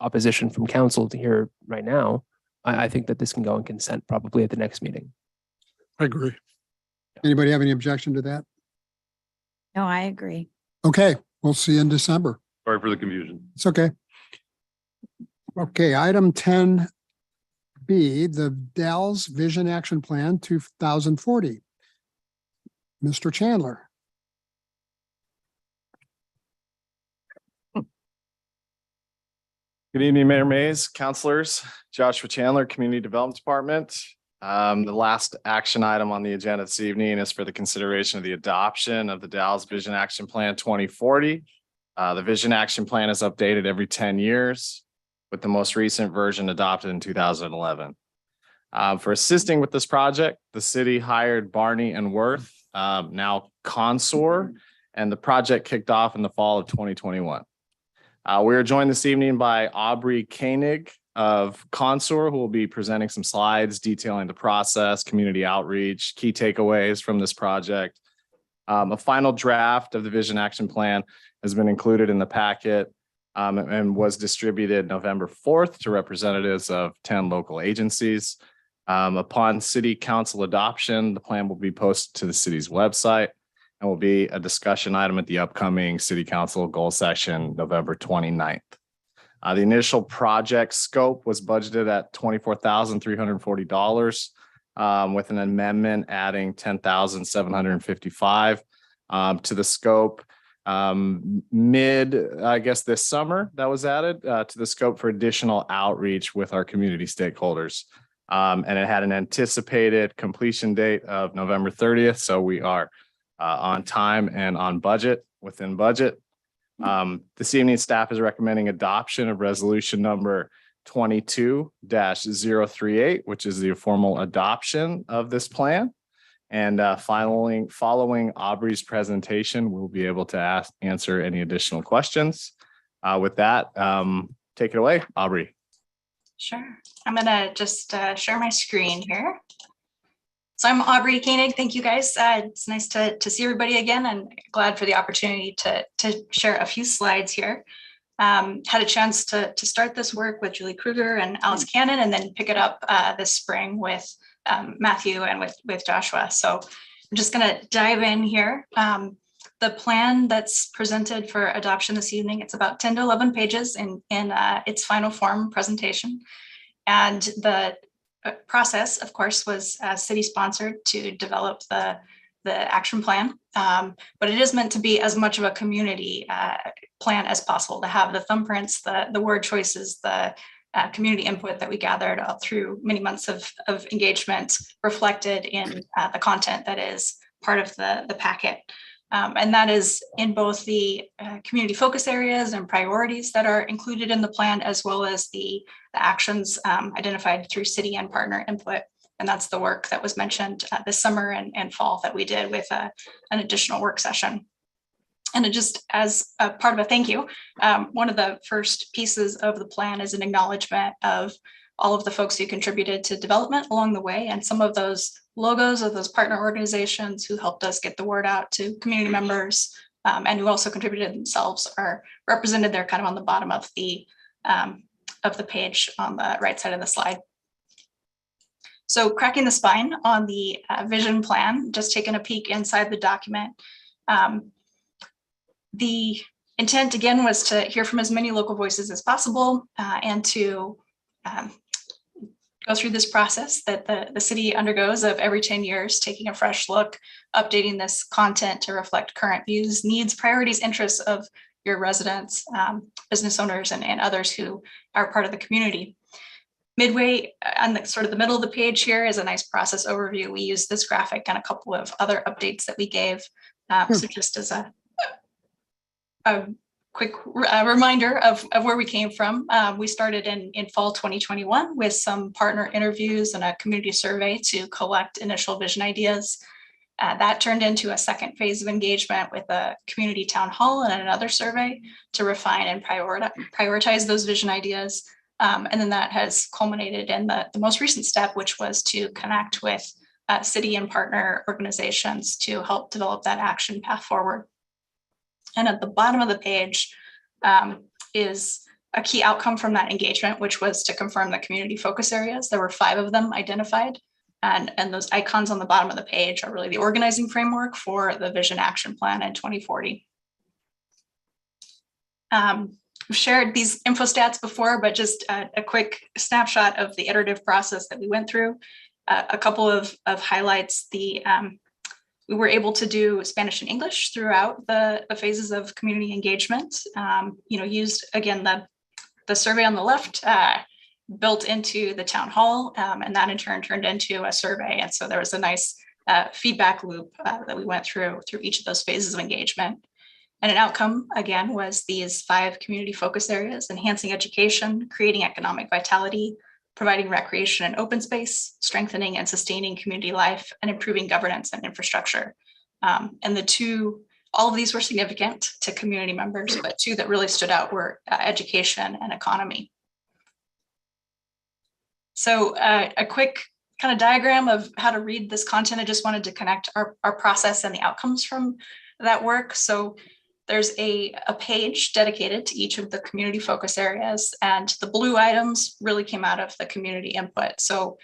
opposition from council to here right now, I think that this can go on consent probably at the next meeting. I agree. Anybody have any objection to that? No, I agree. Okay, we'll see you in December. Sorry for the confusion. It's okay. Okay, item 10B, the Dell's Vision Action Plan 2040. Mr. Chandler. Good evening, Mayor Mays, councilors, Joshua Chandler, Community Development Department. The last action item on the agenda this evening is for the consideration of the adoption of the Dallas Vision Action Plan 2040. The Vision Action Plan is updated every 10 years, with the most recent version adopted in 2011. For assisting with this project, the city hired Barney and Worth, now Consor, and the project kicked off in the fall of 2021. We are joined this evening by Aubrey Koenig of Consor, who will be presenting some slides detailing the process, community outreach, key takeaways from this project. A final draft of the Vision Action Plan has been included in the packet and was distributed November 4th to representatives of 10 local agencies. Upon city council adoption, the plan will be posted to the city's website and will be a discussion item at the upcoming city council goal session, November 29th. The initial project scope was budgeted at $24,340 with an amendment adding $10,755 to the scope. This summer that was added to the scope for additional outreach with our community stakeholders. And it had an anticipated completion date of November 30th. So we are on time and on budget, within budget. This evening, staff is recommending adoption of resolution number 22-038, which is the formal adoption of this plan. And following Aubrey's presentation, we'll be able to answer any additional questions. With that, take it away, Aubrey. Sure. I'm gonna just share my screen here. So I'm Aubrey Koenig. Thank you guys. It's nice to see everybody again, and glad for the opportunity to share a few slides here. Had a chance to start this work with Julie Kruger and Alice Cannon, and then pick it up this spring with Matthew and with Joshua. So I'm just gonna dive in here. The plan that's presented for adoption this evening, it's about 10 to 11 pages in its final form presentation. And the process, of course, was city sponsored to develop the action plan. But it is meant to be as much of a community plan as possible, to have the thumbprints, the word choices, the community input that we gathered through many months of engagement reflected in the content that is part of the packet. And that is in both the community focus areas and priorities that are included in the plan, as well as the actions identified through city and partner input. And that's the work that was mentioned this summer and fall that we did with an additional work session. And just as a part of a thank you, one of the first pieces of the plan is an acknowledgement of all of the folks who contributed to development along the way, and some of those logos of those partner organizations who helped us get the word out to community members and who also contributed themselves are represented there kind of on the bottom of the page on the right side of the slide. So cracking the spine on the vision plan, just taking a peek inside the document. The intent again was to hear from as many local voices as possible and to go through this process that the city undergoes of every 10 years, taking a fresh look, updating this content to reflect current views, needs, priorities, interests of your residents, business owners, and others who are part of the community. Midway on the sort of the middle of the page here is a nice process overview. We use this graphic and a couple of other updates that we gave. So just as a quick reminder of where we came from. We started in fall 2021 with some partner interviews and a community survey to collect initial vision ideas. That turned into a second phase of engagement with a community town hall and another survey to refine and prioritize those vision ideas. And then that has culminated in the most recent step, which was to connect with city and partner organizations to help develop that action path forward. And at the bottom of the page is a key outcome from that engagement, which was to confirm the community focus areas. There were 5 of them identified. And those icons on the bottom of the page are really the organizing framework for the Vision Action Plan in 2040. We've shared these info stats before, but just a quick snapshot of the iterative process that we went through. A couple of highlights. We were able to do Spanish and English throughout the phases of community engagement. Used again the the survey on the left built into the town hall, and that in turn turned into a survey. And so there was a nice feedback loop that we went through each of those phases of engagement. And an outcome, again, was these 5 community focus areas: enhancing education, creating economic vitality, providing recreation and open space, strengthening and sustaining community life, and improving governance and infrastructure. And all of these were significant to community members, but 2 that really stood out were education and economy. So a quick kind of diagram of how to read this content. I just wanted to connect our process and the outcomes from that work. So there's a page dedicated to each of the community focus areas, and the blue items really came out of the community input. So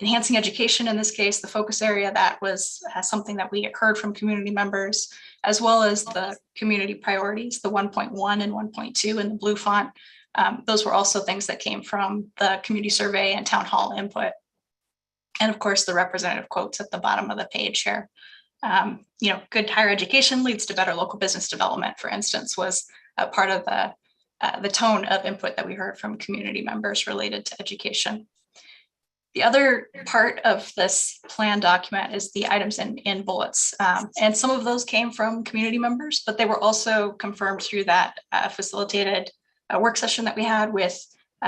enhancing education, in this case, the focus area, that was something that we heard from community members, as well as the community priorities, the 1.1 and 1.2 in the blue font. Those were also things that came from the community survey and town hall input. And of course, the representative quotes at the bottom of the page here. Good higher education leads to better local business development, for instance, was a part of the tone of input that we heard from community members related to education. The other part of this plan document is the items in bullets. And some of those came from community members, but they were also confirmed through that facilitated work session that we had with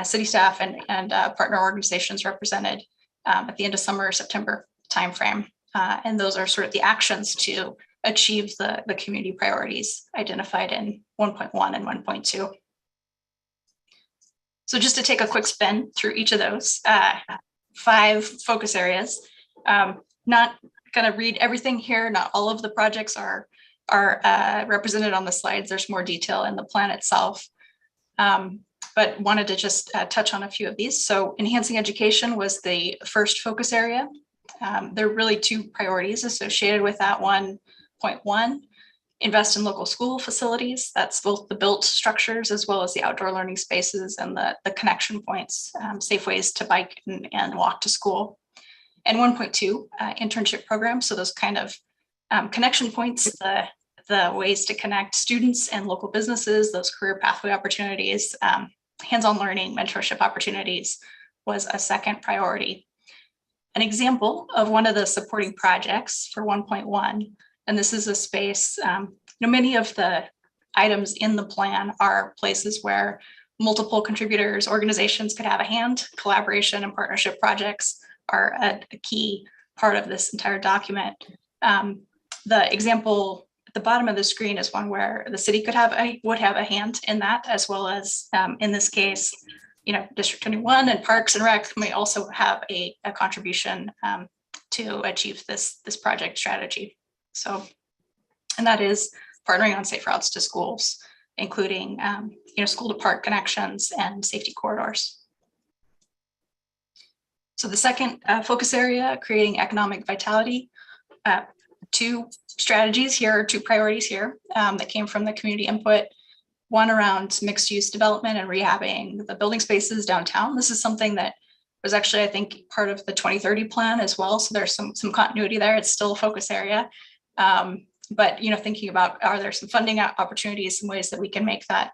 city staff and partner organizations represented at the end of summer, September timeframe. And those are sort of the actions to achieve the community priorities identified in 1.1 and 1.2. So just to take a quick spin through each of those 5 focus areas, not going to read everything here. Not all of the projects are represented on the slides. There's more detail in the plan itself. But wanted to just touch on a few of these. So enhancing education was the first focus area. There are really 2 priorities associated with that 1.1. Invest in local school facilities. That's both the built structures as well as the outdoor learning spaces and the connection points, safe ways to bike and walk to school. And 1.2, internship programs. So those kind of connection points, the ways to connect students and local businesses, those career pathway opportunities, hands-on learning, mentorship opportunities was a second priority. An example of one of the supporting projects for 1.1, and this is a space, many of the items in the plan are places where multiple contributors, organizations could have a hand. Collaboration and partnership projects are a key part of this entire document. The example at the bottom of the screen is one where the city would have a hand in that, as well as in this case, District 21 and Parks and Rec may also have a contribution to achieve this project strategy. So, and that is partnering on safe routes to schools, including school to park connections and safety corridors. So the second focus area, creating economic vitality. 2 strategies here, 2 priorities here that came from the community input. One around mixed use development and rehabbing the building spaces downtown. This is something that was actually, I think, part of the 2030 plan as well. So there's some continuity there. It's still a focus area. But thinking about, are there some funding opportunities, some ways that we can make that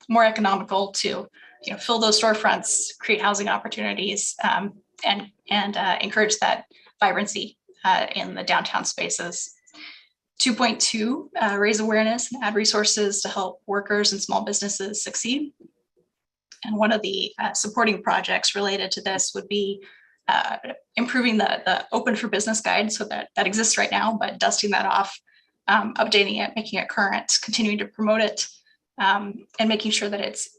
more economical to fill those storefronts, create housing opportunities, and encourage that vibrancy in the downtown spaces. 2.2, raise awareness and add resources to help workers and small businesses succeed. And one of the supporting projects related to this would be improving the Open for Business guide, so that exists right now, but dusting that off, updating it, making it current, continuing to promote it, and making sure that it's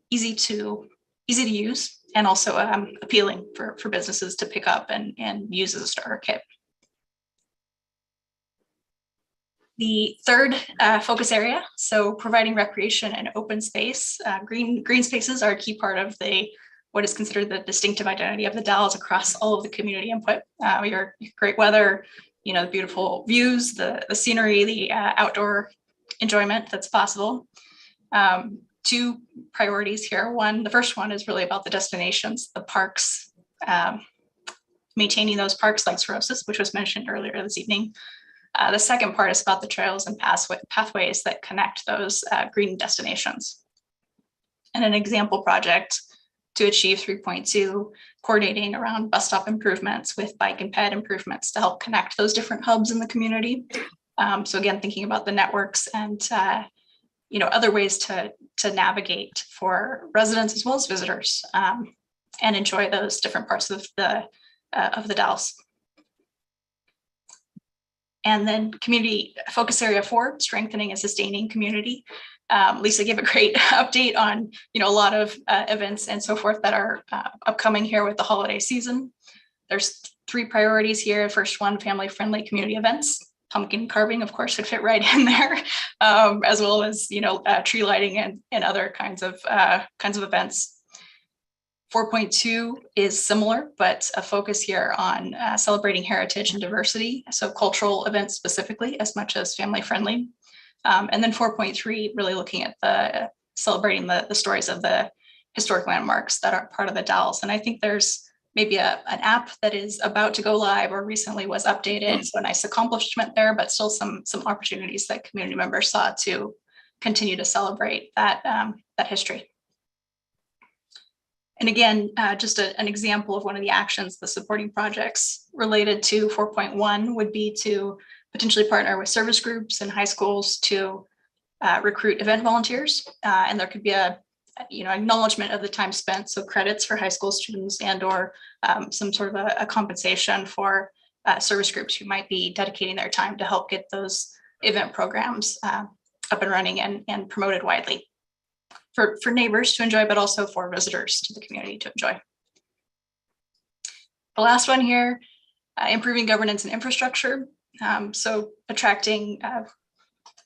easy to use and also appealing for businesses to pick up and use as a starter kit. The third focus area, so providing recreation and open space. Green spaces are a key part of what is considered the distinctive identity of the Dalles across all of the community input. Your great weather, the beautiful views, the scenery, the outdoor enjoyment that's possible. 2 priorities here. The first one is really about the destinations, the parks, maintaining those parks like Sorosis, which was mentioned earlier this evening. The second part is about the trails and pathways that connect those green destinations. and an example project to achieve 3.2, coordinating around bus stop improvements with bike and ped improvements to help connect those different hubs in the community. So again, thinking about the networks and other ways to navigate for residents as well as visitors, and enjoy those different parts of the Dalles. And then community focus area 4, strengthening and sustaining community. Lisa gave a great update on, a lot of events and so forth that are upcoming here with the holiday season. There's 3 priorities here. First one, family-friendly community events. Pumpkin carving, of course, would fit right in there, as well as, tree lighting and other kinds of events. 4.2 is similar, but a focus here on celebrating heritage and diversity. So cultural events specifically, as much as family-friendly. And then 4.3, really looking at celebrating the stories of the historic landmarks that are part of the Dalles. And I think there's maybe an app that is about to go live or recently was updated. So a nice accomplishment there, but still some opportunities that community members saw to continue to celebrate that history. And again, just an example of one of the actions, the supporting projects related to 4.1 would be to potentially partner with service groups and high schools to recruit event volunteers. And there could be a acknowledgement of the time spent, so credits for high school students and or some sort of a compensation for service groups who might be dedicating their time to help get those event programs up and running and promoted widely for neighbors to enjoy, but also for visitors to the community to enjoy. The last one here, improving governance and infrastructure. So attracting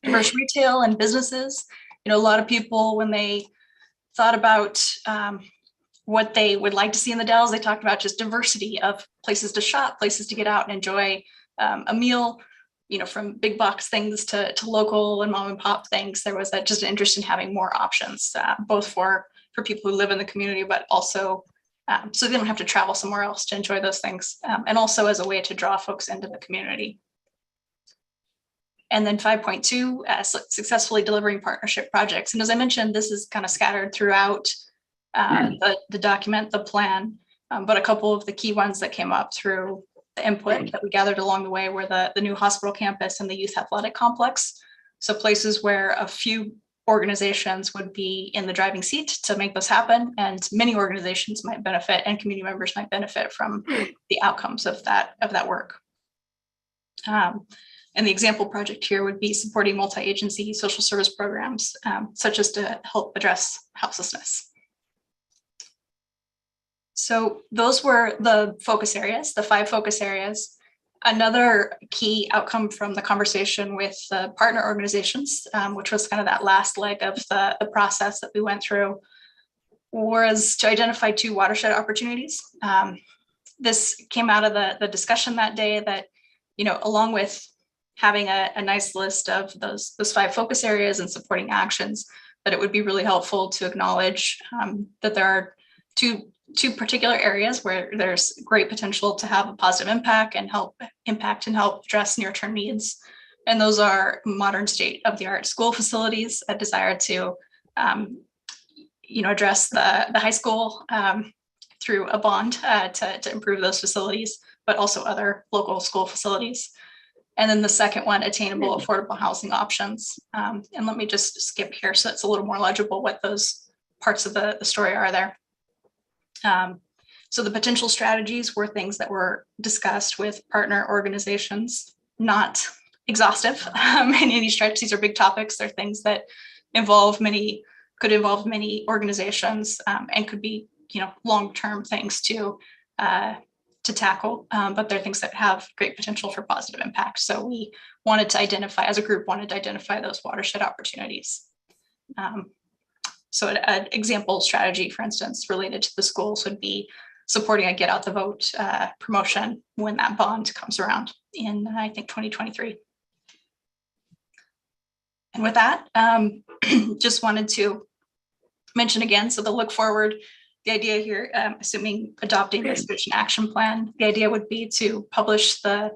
diverse retail and businesses. A lot of people, when they thought about what they would like to see in the Dalles, they talked about just diversity of places to shop, places to get out and enjoy a meal, from big box things to local and mom and pop things. There was just an interest in having more options, both for people who live in the community, but also so they don't have to travel somewhere else to enjoy those things, and also as a way to draw folks into the community. And then 5.2, successfully delivering partnership projects. And as I mentioned, this is kind of scattered throughout the document, the plan, but a couple of the key ones that came up through the input that we gathered along the way were the new hospital campus and the youth athletic complex. So places where a few organizations would be in the driving seat to make this happen, and many organizations might benefit and community members might benefit from the outcomes of that work. And the example project here would be supporting multi-agency social service programs, such as to help address houselessness. So those were the focus areas, the 5 focus areas. Another key outcome from the conversation with the partner organizations, which was kind of that last leg of the process that we went through, was to identify 2 watershed opportunities. This came out of the discussion that day that, along with having a nice list of those 5 focus areas and supporting actions, that it would be really helpful to acknowledge that there are two particular areas where there's great potential to have a positive impact and help address near-term needs. And those are modern state-of-the-art school facilities, a desire to address the high school through a bond to improve those facilities, but also other local school facilities. And then the second one, attainable affordable housing options. And let me just skip here so it's a little more legible what those parts of the story are there. So the potential strategies were things that were discussed with partner organizations, not exhaustive in any stretch. These are big topics. They're things that could involve many organizations, and could be, long-term things to tackle, but they're things that have great potential for positive impact. So we wanted to identify, as a group, those watershed opportunities. So an example strategy, for instance, related to the schools would be supporting a Get Out the Vote promotion when that bond comes around in, I think, 2023. And with that, just wanted to mention again, so the look forward, the idea here, assuming adopting the solution action plan, the idea would be to publish the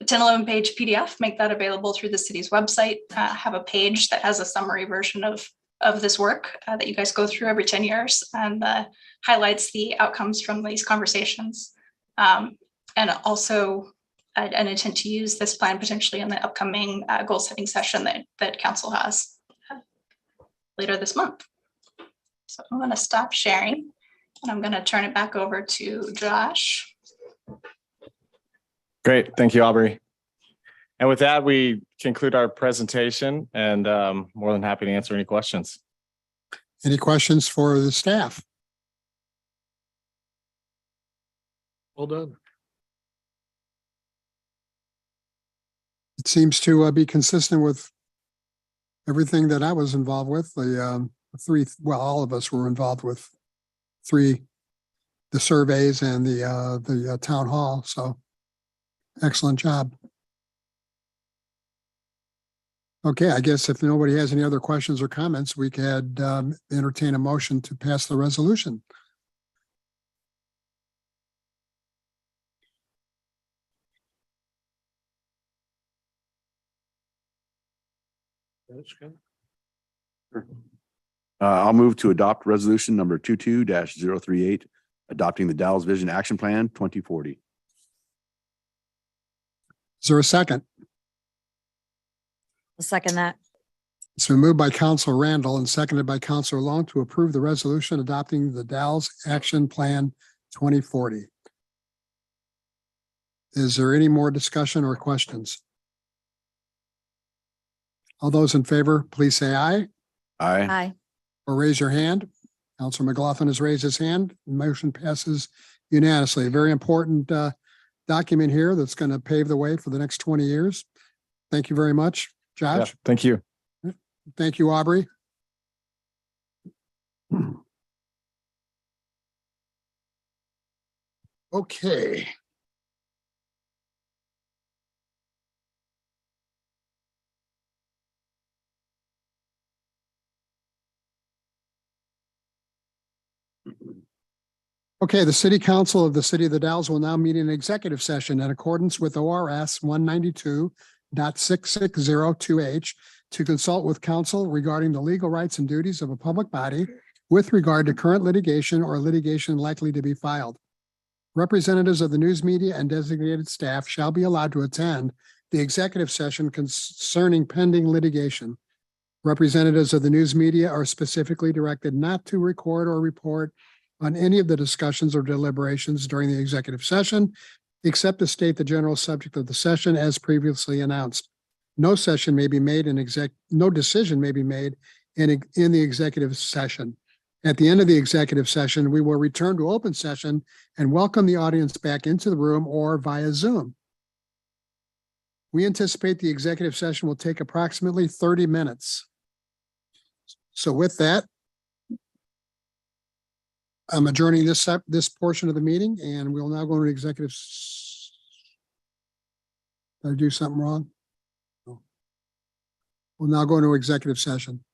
10-11 page PDF, make that available through the city's website, have a page that has a summary version of of this work that you guys go through every 10 years and highlights the outcomes from these conversations. And also an intent to use this plan potentially in the upcoming goal setting session that council has later this month. So I'm going to stop sharing and I'm going to turn it back over to Josh. Great. Thank you, Aubrey. And with that, we conclude our presentation and more than happy to answer any questions. Any questions for the staff? Well done. It seems to be consistent with everything that I was involved with. All of us were involved with the surveys and the town hall. So excellent job. Okay, I guess if nobody has any other questions or comments, we could entertain a motion to pass the resolution. That's good. I'll move to adopt resolution number 22-038, adopting the Dallas Vision Action Plan 2040. Is there a second? I'll second that. It's been moved by Councilor Randall and seconded by Councilor Long to approve the resolution adopting the Dallas Action Plan 2040. Is there any more discussion or questions? All those in favor, please say aye. Aye. Aye. Or raise your hand. Councilor McLaughlin has raised his hand. Motion passes unanimously. A very important document here that's going to pave the way for the next 20 years. Thank you very much, Yeah, Josh. thank you. Thank you, Aubrey. Okay. Okay, the City Council of the City of the Dalles will now meet in executive session in accordance with ORS 192.6602H to consult with counsel regarding the legal rights and duties of a public body with regard to current litigation or litigation likely to be filed. Representatives of the news media and designated staff shall be allowed to attend the executive session concerning pending litigation. Representatives of the news media are specifically directed not to record or report on any of the discussions or deliberations during the executive session, except to state the general subject of the session as previously announced. No decision may be made in the executive session. At the end of the executive session, we will return to open session and welcome the audience back into the room or via Zoom. We anticipate the executive session will take approximately 30 minutes. So with that, I'm adjourning this portion of the meeting and we'll now go into executive. Did I do something wrong? No. We'll now go into executive session.